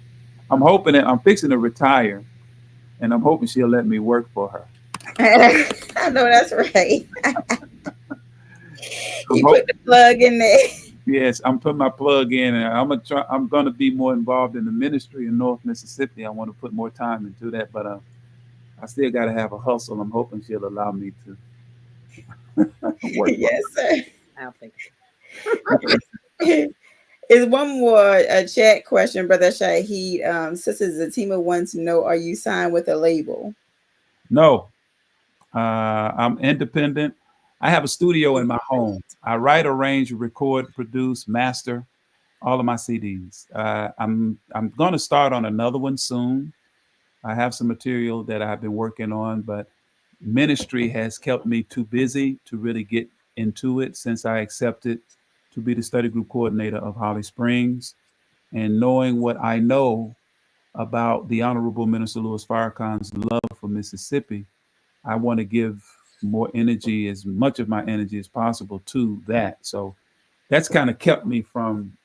I'm fixing to retire, and I'm hoping she'll let me work for her. I know that's right. You put the plug in there. Yes, I'm putting my plug in, and I'm gonna be more involved in the ministry in North Mississippi. I want to put more time into that, but I still got to have a hustle. I'm hoping she'll allow me to work. Yes, sir. I'll think. Is one more chat question, Brother Shahid. Sister Zatima wants to know, are you signed with a label? No, I'm independent. I have a studio in my home. I write, arrange, record, produce, master all of my CDs. I'm going to start on another one soon. I have some material that I've been working on, but ministry has kept me too busy to really get into it since I accepted to be the study group coordinator of Holly Springs. And knowing what I know about the Honorable Minister Louis Farrakhan's love for Mississippi, I want to give more energy, as much of my energy as possible, to that. So that's kind of kept me from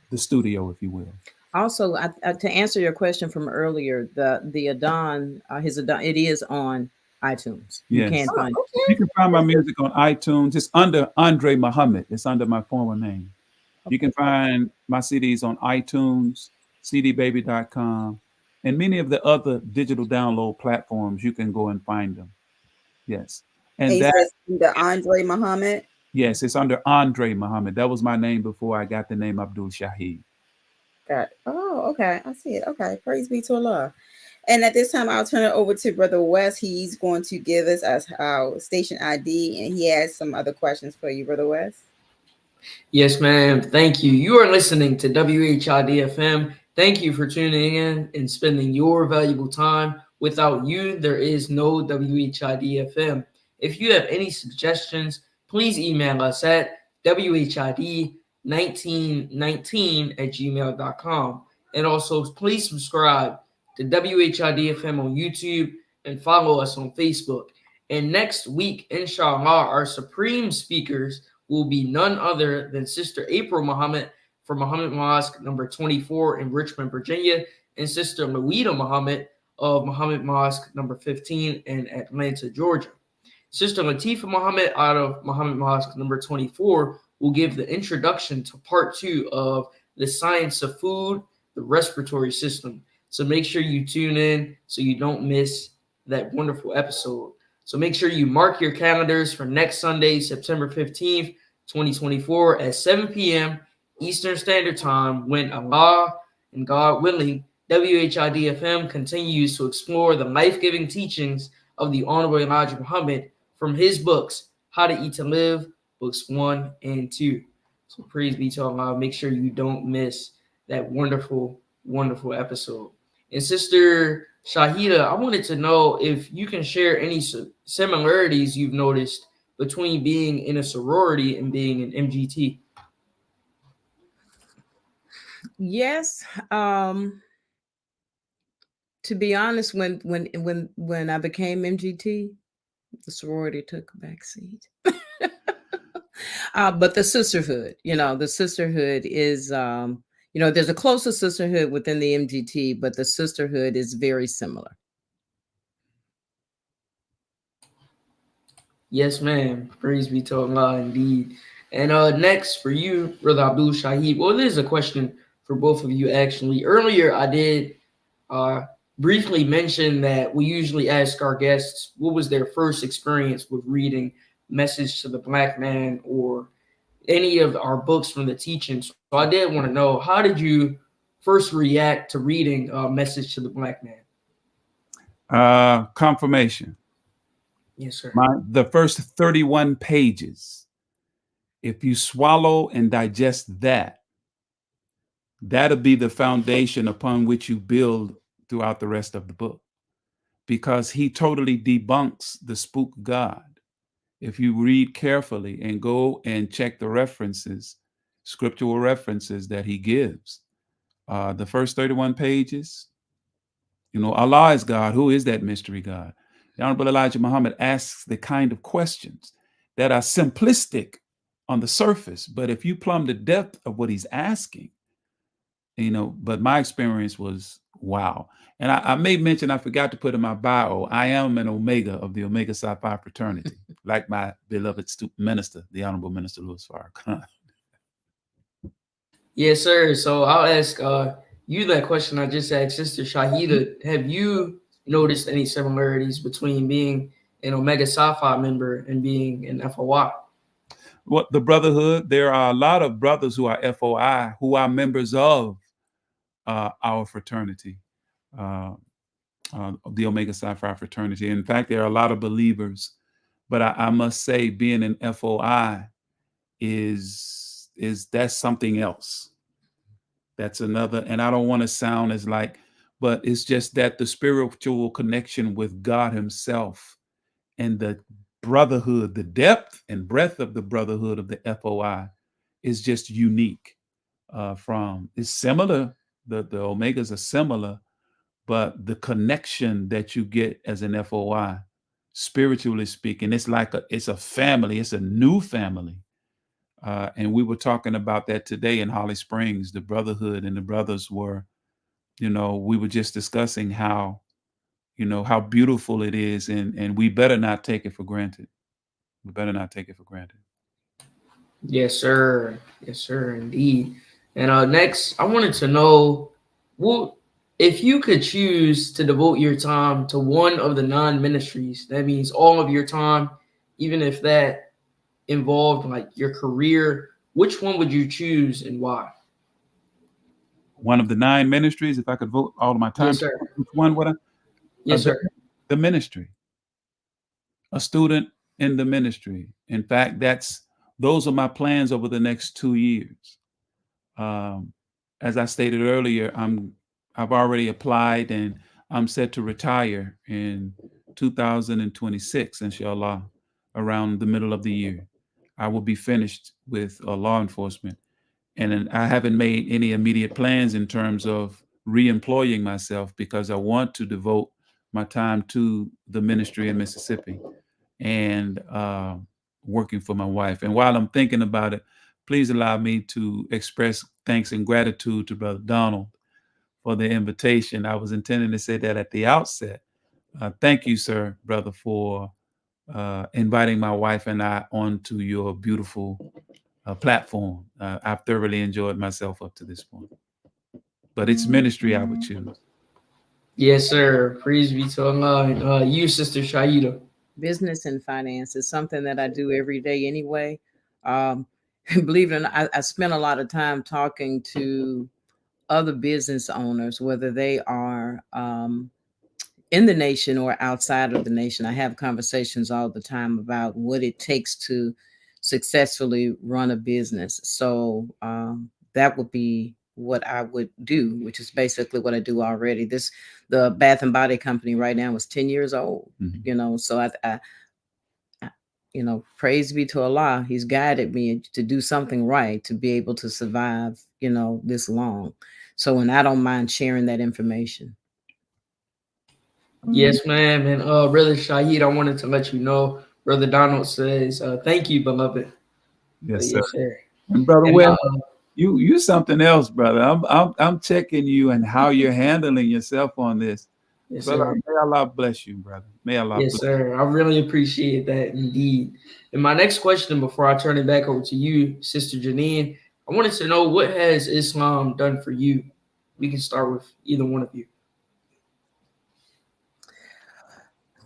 the studio, if you will. Also, to answer your question from earlier, the Adon, his Adon, it is on iTunes. You Yes. can find it. You can find my music on iTunes. It's under Andre Muhammad. It's under my former name. You can find my CDs on iTunes, cdbaby.com, and many of the other digital download platforms. You can go and find them. Yes. And that the Andre Muhammad. Yes, it's under Andre Muhammad. That was my name before I got the name Abdul Shahid. Got it. Oh, okay. I see it. Okay. Praise be to Allah. And at this time, I'll turn it over to Brother West. He's going to give us our station ID, and he has some other questions for you, Brother West. Yes, ma'am. Thank you. You are listening to WHID-FM. Thank you for tuning in and spending your valuable time. Without you, there is no WHID-FM. If you have any suggestions, please email us at WHID1919@gmail.com. And also, please subscribe to WHID-FM on YouTube and follow us on Facebook. And next week, inshallah, our supreme speakers will be none other than Sister April Muhammad from Muhammad Mosque number 24 in Richmond, Virginia, and Sister Louida Muhammad of Muhammad Mosque number 15 in Atlanta, Georgia. Sister Latifa Muhammad out of Muhammad Mosque number 24 will give the introduction to part 2 of the science of food, the respiratory system. So make sure you tune in so you don't miss that wonderful episode. So make sure you mark your calendars for next Sunday, September 15th, 2024 at 7 p.m. Eastern Standard Time, when Allah and God willing, WHID-FM continues to explore the life-giving teachings of the Honorable Elijah Muhammad from his books, How to Eat to Live, books 1 and 2. So praise be to Allah. Make sure you don't miss that wonderful, wonderful episode. And Sister Shahidah, I wanted to know if you can share any similarities you've noticed between being in a sorority and being an MGT. Yes. To be honest, when I became MGT, the sorority took a back seat. But the sisterhood, the sisterhood is, there's a closer sisterhood within the MGT, but the sisterhood is very similar. Yes, ma'am. Praise be to Allah indeed. And next for you, Brother Abdul Shahid. Well, there's a question for both of you, actually. Earlier, I did briefly mention that we usually ask our guests what was their first experience with reading Message to the Black Man or any of our books from the teachings. So I did want to know, how did you first react to reading Message to the Black Man? Confirmation. Yes, sir. The first 31 pages, if you swallow and digest that, that'll be the foundation upon which you build throughout the rest of the book, because he totally debunks the spook God. If you read carefully and go and check the references, scriptural references that he gives, the first 31 pages, Allah is God. Who is that mystery God? The Honorable Elijah Muhammad asks the kind of questions that are simplistic on the surface, but if you plumb the depth of what he's asking, but my experience was wow. And I may mention, I forgot to put in my bio, I am an Omega of the Omega Psi Phi fraternity, like my beloved minister, the Honorable Minister Louis Farrakhan. Yes, sir. So I'll ask you that question I just asked Sister Shahidah. Have you noticed any similarities between being an Omega Psi Phi member and being an FOI? What the brotherhood? There are a lot of brothers who are FOI who are members of our fraternity, the Omega Psi Phi fraternity. In fact, there are a lot of believers, but I must say, being an FOI is that's something else. That's another, and I don't want to sound as but it's just that the spiritual connection with God himself and the brotherhood, the depth and breadth of the brotherhood of the FOI is just unique. It's similar. The Omegas are similar, but the connection that you get as an FOI, spiritually speaking, it's like it's a family. It's a new family. And we were talking about that today in Holly Springs, the brotherhood, and the brothers were, we were just discussing how beautiful it is, and we better not take it for granted. We better not take it for granted. Yes, sir. Yes, sir, indeed. And next, I wanted to know, if you could choose to devote your time to one of the 9 ministries, that means all of your time, even if that involved like your career, which one would you choose and why? One of the 9 ministries, if I could vote all of my time, yes, sir. Which one would I? Yes, sir. The ministry. A student in the ministry. In fact, those are my plans over the next 2 years. As I stated earlier, I've already applied and I'm set to retire in 2026, inshallah, around the middle of the year. I will be finished with law enforcement. And I haven't made any immediate plans in terms of re-employing myself because I want to devote my time to the ministry in Mississippi and working for my wife. And while I'm thinking about it, please allow me to express thanks and gratitude to Brother Donald for the invitation. I was intending to say that at the outset. Thank you, sir, brother, for inviting my wife and I onto your beautiful platform. I've thoroughly enjoyed myself up to this point. But it's ministry I would choose. Yes, sir. Praise be to Allah. You, Sister Shahidah. Business and finance is something that I do every day anyway. Believe it or not, I spend a lot of time talking to other business owners, whether they are in the nation or outside of the nation. I have conversations all the time about what it takes to successfully run a business. So that would be what I would do, which is basically what I do already. The Bath and Body Company right now is 10 years old, so I praise be to Allah. He's guided me to do something right, to be able to survive, this long. So, and I don't mind sharing that information. Yes, ma'am. And Brother Shahid, I wanted to let you know, Brother Donald says, thank you, beloved. Yes, yes, sir. And Brother Will, you something else, brother. I'm checking you and how you're handling yourself on this. Yes, brother, sir. May Allah bless you, brother. May Allah yes, bless sir. I really appreciate that indeed. And my next question before I turn it back over to you, Sister Janine, I wanted to know, what has Islam done for you? We can start with either one of you.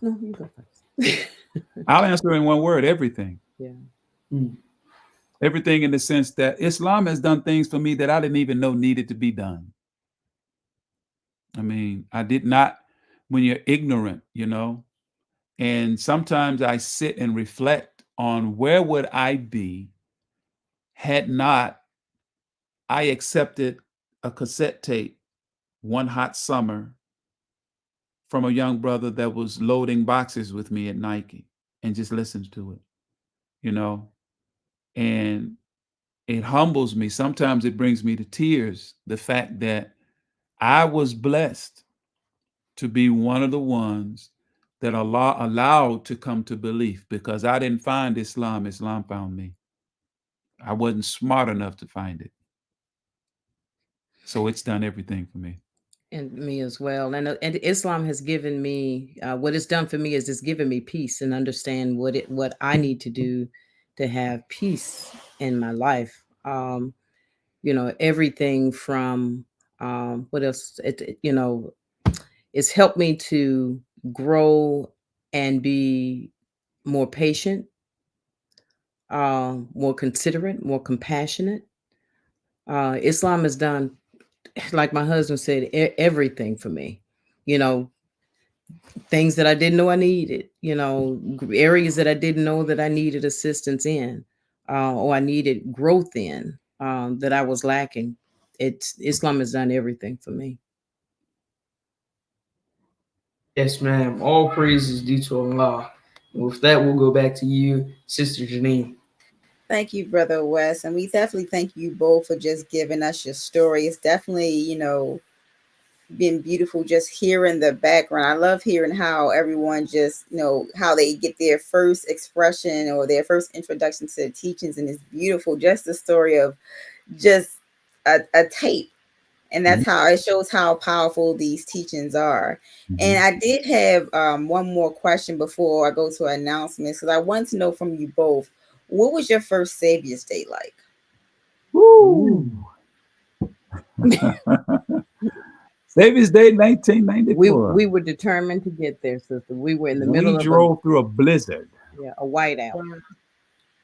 No, you go first. I'll answer in one word: everything. Yeah. Everything in the sense that Islam has done things for me that I didn't even know needed to be done. I mean, I did not, when you're ignorant, and sometimes I sit and reflect on where would I be had not I accepted a cassette tape one hot summer from a young brother that was loading boxes with me at Nike and just listened to it, and it humbles me. Sometimes it brings me to tears, the fact that I was blessed to be one of the ones that Allah allowed to come to belief, because I didn't find Islam. Islam found me. I wasn't smart enough to find it. So it's done everything for me. And me as well. And Islam has given me, what it's done for me is it's given me peace and understand what I need to do to have peace in my life. Everything from what else? It's helped me to grow and be more patient, more considerate, more compassionate. Islam has done, like my husband said, everything for me. Things that I didn't know I needed, areas that I didn't know that I needed assistance in, or I needed growth in, that I was lacking. Islam has done everything for me. Yes, ma'am. All praise is due to Allah. And with that, we'll go back to you, Sister Janine. Thank you, Brother Wes. And we definitely thank you both for just giving us your story. It's definitely, been beautiful just hearing the background. I love hearing how everyone just, how they get their first expression or their first introduction to the teachings. And it's beautiful. Just the story of just a tape. And that's how it shows how powerful these teachings are. And I did have one more question before I go to announcements, because I want to know from you both, what was your first Savior's Day like? Woo! Savior's Day 1994. We were determined to get there, sister. We were in the middle of drove through a blizzard. Yeah, a whiteout.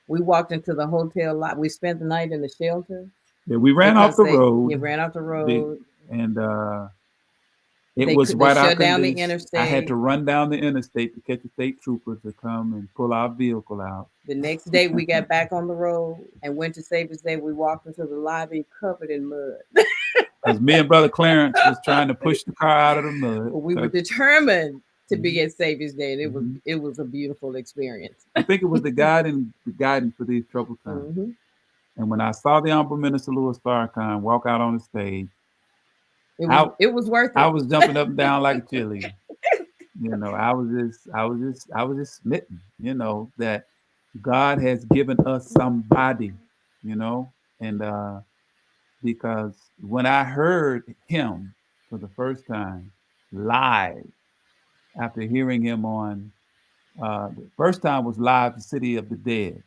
We walked into the hotel lot. We spent the night in the shelter. Yeah, we ran off the road. You ran off the road. And it was right shut down the interstate. I had to run down the interstate to catch a state trooper to come and pull our vehicle out. The next day we got back on the road and went to Savior's Day. We walked into the lobby covered in mud. Because me and Brother Clarence was trying to push the car out of the mud. Well, we were determined to be at Savior's Day, and it was a beautiful experience. I think it was the guidance for these troubled times. And when I saw the Honorable Minister Louis Farrakhan walk out on the stage, it was worth it. I was jumping up and down like a cheerleader. I was just smitten, that God has given us somebody, and because when I heard him for the first time live, after hearing him on, the first time was live, The City of the Dead,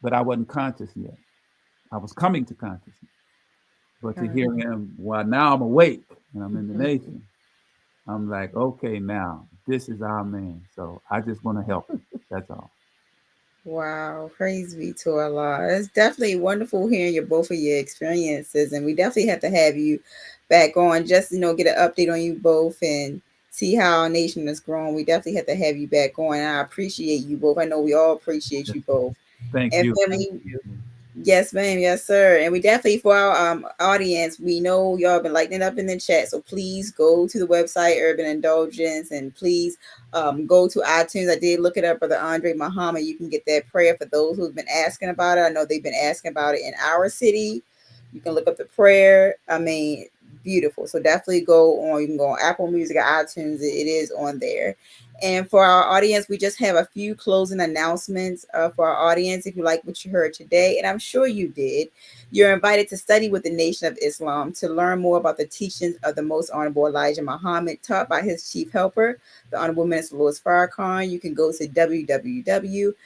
but I wasn't conscious yet. I was coming to consciousness. But to hear him, now I'm awake and I'm in the nation, I'm like, okay, now this is our man. So I just want to help him. That's all. Wow, praise be to Allah. It's definitely wonderful hearing both of your experiences, and we definitely have to have you back on, just get an update on you both and see how our nation has grown. We definitely have to have you back on. I appreciate you both. I know we all appreciate you both. Thank you. Yes, ma'am. Yes, sir. And we definitely, for our audience, we know y'all been lighting it up in the chat. So please go to the website, Urban Indulgence, and please go to iTunes. I did look it up, Brother Andre Muhammad. You can get that prayer for those who've been asking about it. I know they've been asking about it in our city. You can look up the prayer. I mean, beautiful. So definitely go on. You can go on Apple Music or iTunes. It is on there. And for our audience, we just have a few closing announcements for our audience. If you like what you heard today, and I'm sure you did, you're invited to study with the Nation of Islam to learn more about the teachings of the Most Honorable Elijah Muhammad, taught by his chief helper, the Honorable Minister Louis Farrakhan. You can go to www.noi.org/go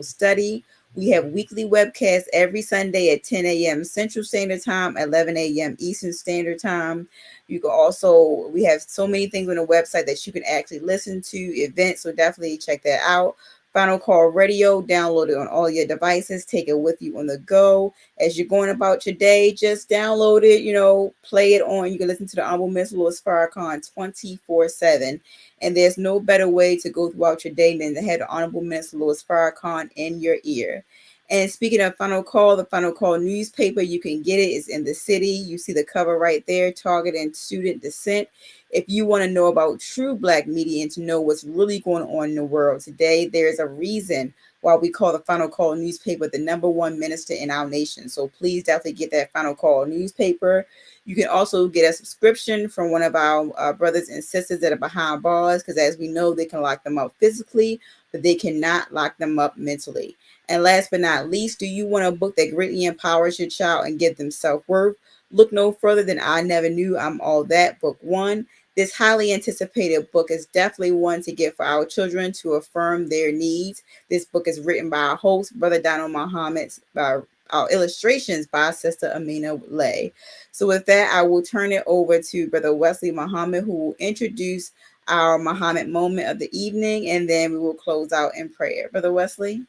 study. We have weekly webcasts every Sunday at 10 a.m. Central Standard Time, 11 a.m. Eastern Standard Time. You can also, we have so many things on the website that you can actually listen to, events, so definitely check that out. Final Call Radio, download it on all your devices, take it with you on the go. As you're going about your day, just download it, play it on. You can listen to the Honorable Minister Louis Farrakhan 24/7. And there's no better way to go throughout your day than to have the Honorable Minister Louis Farrakhan in your ear. And speaking of Final Call, the Final Call newspaper, you can get it. It's in the city. You see the cover right there, Target and Student Dissent. If you want to know about true Black media and to know what's really going on in the world today, there's a reason why we call the Final Call newspaper the #1 minister in our nation. So please definitely get that Final Call newspaper. You can also get a subscription from one of our brothers and sisters that are behind bars, because as we know, they can lock them up physically, but they cannot lock them up mentally. And last but not least, do you want a book that greatly empowers your child and give them self-worth? Look no further than I Never Knew I'm All That, Book 1. This highly anticipated book is definitely one to get for our children to affirm their needs. This book is written by our host, Brother Donald Muhammad, our illustrations by Sister Amina Lay. So with that, I will turn it over to Brother Wesley Muhammad, who will introduce our Muhammad moment of the evening, and then we will close out in prayer. Brother Wesley?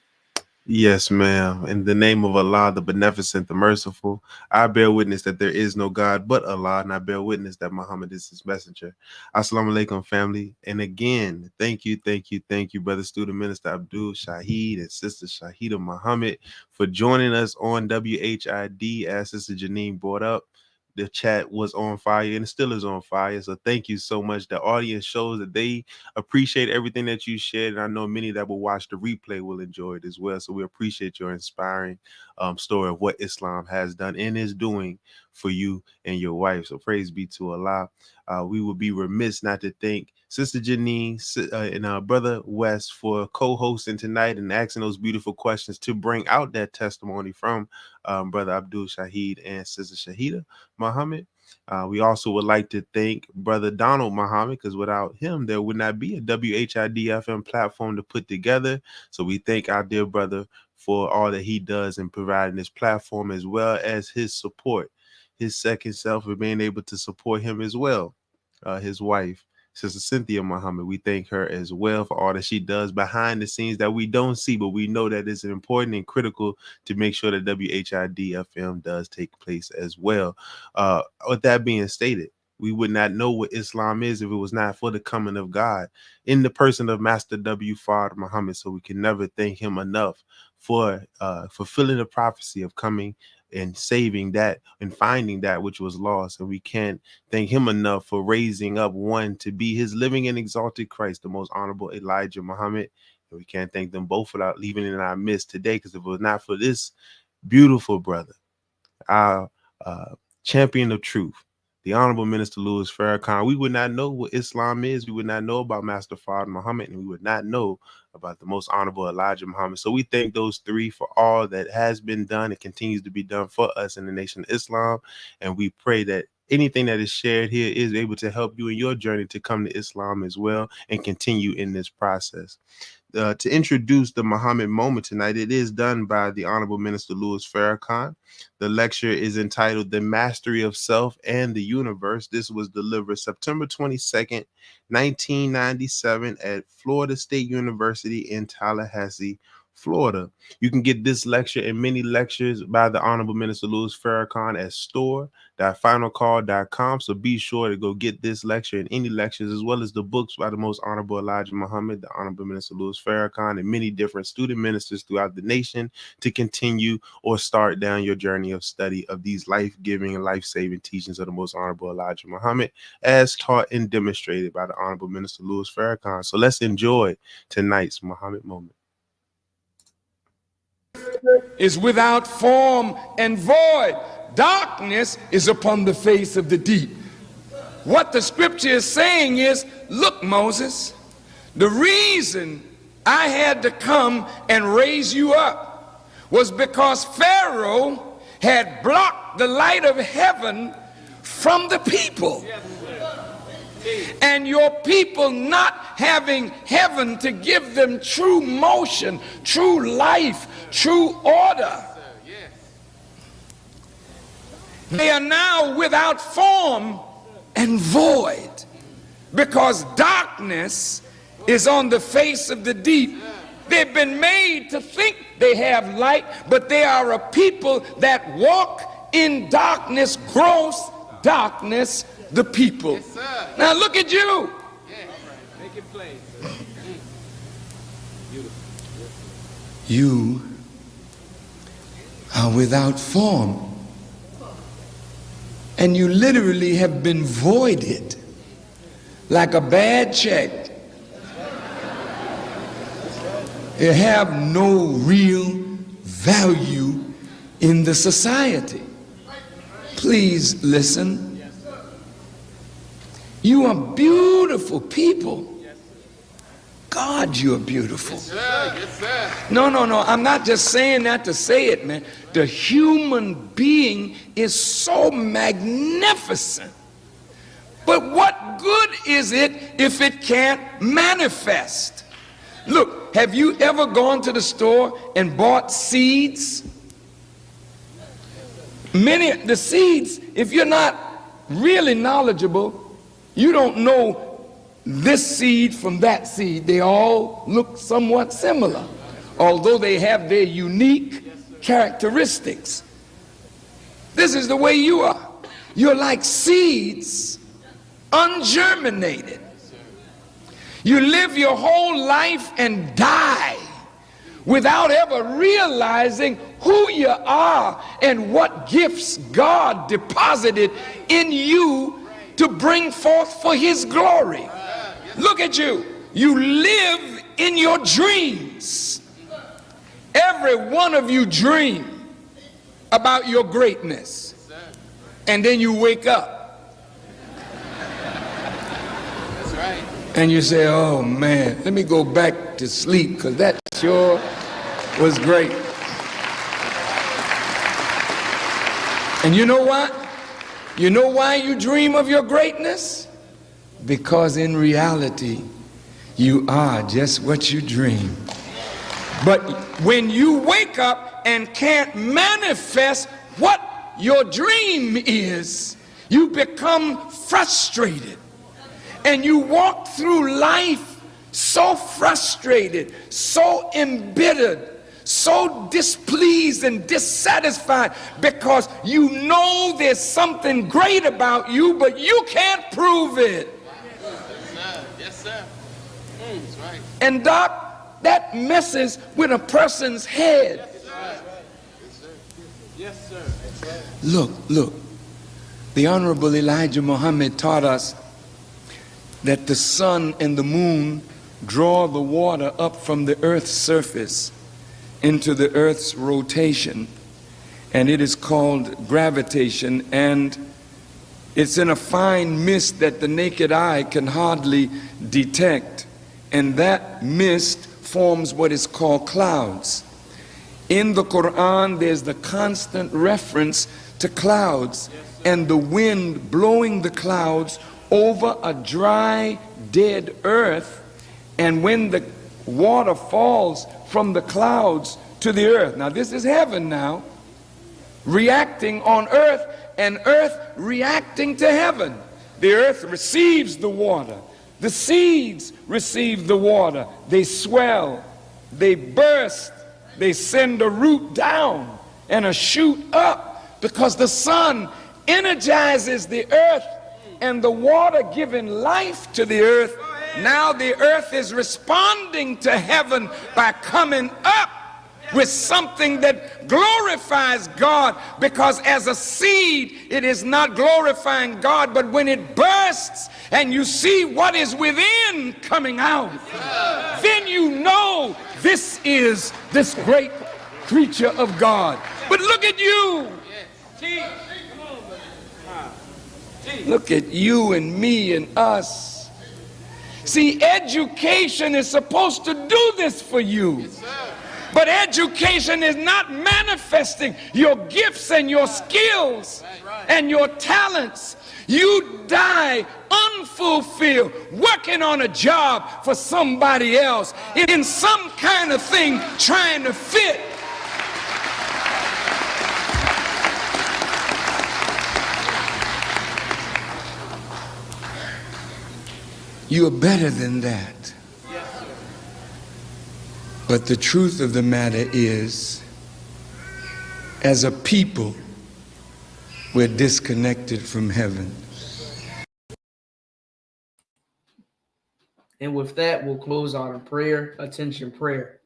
Yes, ma'am. In the name of Allah, the Beneficent, the Merciful, I bear witness that there is no God but Allah, and I bear witness that Muhammad is his messenger. Assalamu alaikum, family. And again, thank you, Brother Student Minister Abdul Shahid and Sister Shahidah Muhammad for joining us on WHID, as Sister Janine brought up. The chat was on fire and it still is on fire. So thank you so much. The audience shows that they appreciate everything that you shared. And I know many that will watch the replay will enjoy it as well. So we appreciate your inspiring story of what Islam has done and is doing for you and your wife. So praise be to Allah. We would be remiss not to thank Sister Janine and Brother West for co-hosting tonight and asking those beautiful questions to bring out that testimony from Brother Abdul Shahid and Sister Shahidah Muhammad. We also would like to thank Brother Donald Muhammad, because without him, there would not be a WHID-FM platform to put together. So we thank our dear brother for all that he does in providing this platform, as well as his support, his second self, for being able to support him as well. His wife, Sister Cynthia Muhammad, we thank her as well for all that she does behind the scenes that we don't see, but we know that it's important and critical to make sure that WHID-FM does take place as well. With that being stated, we would not know what Islam is if it was not for the coming of God in the person of Master W. Fard Muhammad. So we can never thank him enough for fulfilling the prophecy of coming and saving that and finding that which was lost. And we can't thank him enough for raising up one to be his living and exalted Christ, the most honorable Elijah Muhammad. And we can't thank them both without leaving in our midst today, because if it was not for this beautiful brother, our champion of truth, the Honorable Minister Louis Farrakhan, we would not know what Islam is. We would not know about Master Fard Muhammad, and we would not know about the most honorable Elijah Muhammad. So we thank those three for all that has been done and continues to be done for us in the nation of Islam. And we pray that anything that is shared here is able to help you in your journey to come to Islam as well and continue in this process. To introduce the Muhammad moment tonight, it is done by the Honorable Minister Louis Farrakhan. The lecture is entitled The Mastery of Self and the Universe. This was delivered September 22nd, 1997 at Florida State University in Tallahassee, Florida. You can get this lecture and many lectures by the Honorable Minister Louis Farrakhan at store.finalcall.com. So be sure to go get this lecture and any lectures, as well as the books by the most honorable Elijah Muhammad, the Honorable Minister Louis Farrakhan, and many different student ministers throughout the nation to continue or start down your journey of study of these life-giving and life-saving teachings of the most honorable Elijah Muhammad, as taught and demonstrated by the Honorable Minister Louis Farrakhan. So let's enjoy tonight's Muhammad moment. Is without form and void. Darkness is upon the face of the deep. What the scripture is saying is, look, Moses, the reason I had to come and raise you up was because Pharaoh had blocked the light of heaven from the people. And your people not having heaven to give them true motion, true life, true order. They are now without form and void, because darkness is on the face of the deep. They've been made to think they have light, but they are a people that walk in darkness, gross darkness, the people. Yes, now look at you. Yeah. Make it plain. You are without form, and you literally have been voided like a bad check. You have no real value in the society. Please listen. You are beautiful people. God, you're beautiful. Yes, sir. Yes, sir. No, I'm not just saying that to say it, man. The human being is so magnificent. But what good is it if it can't manifest? Look, have you ever gone to the store and bought seeds? The seeds, if you're not really knowledgeable, you don't know this seed from that seed. They all look somewhat similar, although they have their unique characteristics. This is the way you are. You're like seeds, ungerminated. You live your whole life and die without ever realizing who you are and what gifts God deposited in you to bring forth for his glory. Look at you. You live in your dreams. Every one of you dream about your greatness. And then you wake up. That's right. And you say, oh man, let me go back to sleep because that sure was great. And you know what? You know why you dream of your greatness? Because in reality, you are just what you dream. But when you wake up and can't manifest what your dream is, you become frustrated. And you walk through life so frustrated, so embittered, so displeased and dissatisfied because you know there's something great about you, but you can't prove it. Yes, sir. That's right. And Doc, that messes with a person's head. Yes, sir. Look. The Honorable Elijah Muhammad taught us that the sun and the moon draw the water up from the earth's surface into the earth's rotation, and it is called gravitation, and it's in a fine mist that the naked eye can hardly detect, and that mist forms what is called clouds. In the Quran, there's the constant reference to clouds and the wind blowing the clouds over a dry, dead earth, and when the water falls from the clouds to the earth. Now this is heaven now, reacting on earth, and earth reacting to heaven. The earth receives the water. The seeds receive the water. They swell, they burst, they send a root down and a shoot up, because the sun energizes the earth and the water giving life to the earth. Now the earth is responding to heaven by coming up with something that glorifies God, because as a seed it is not glorifying God, but when it bursts and you see what is within coming out, then you know this is this great creature of God. But look at you. Look at you and me and us. See, education is supposed to do this for you. But education is not manifesting your gifts and your skills and your talents. You die unfulfilled, working on a job for somebody else, in some kind of thing, trying to fit. You are better than that. But the truth of the matter is, as a people, we're disconnected from heaven. And with that, we'll close out in prayer. Attention, prayer.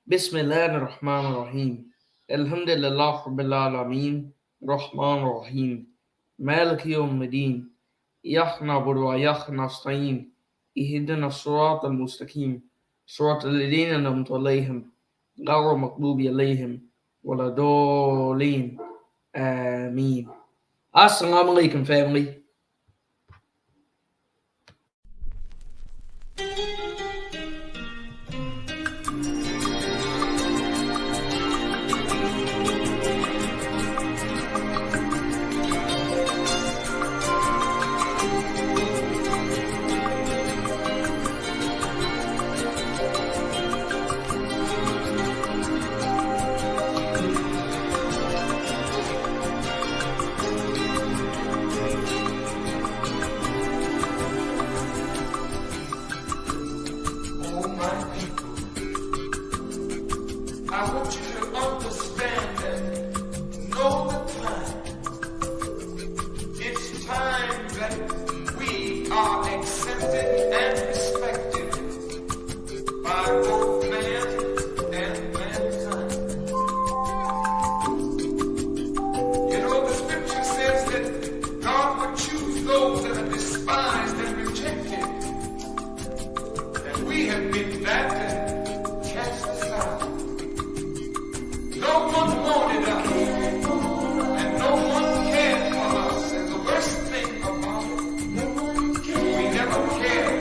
Bismillah ar-Rahman ar-Rahim. Alhamdulillah Rabbil Alameen. Rahman ar-Rahim. Maliki yawmiddin. Iyyaka na'budu wa iyyaka nasta'in. Ihdina as-sirata al-mustaqim. صراط الذين أنعمت عليهم غير المغضوب عليهم ولا الضالين آمين. Assalamu alaikum, family. those that are despised and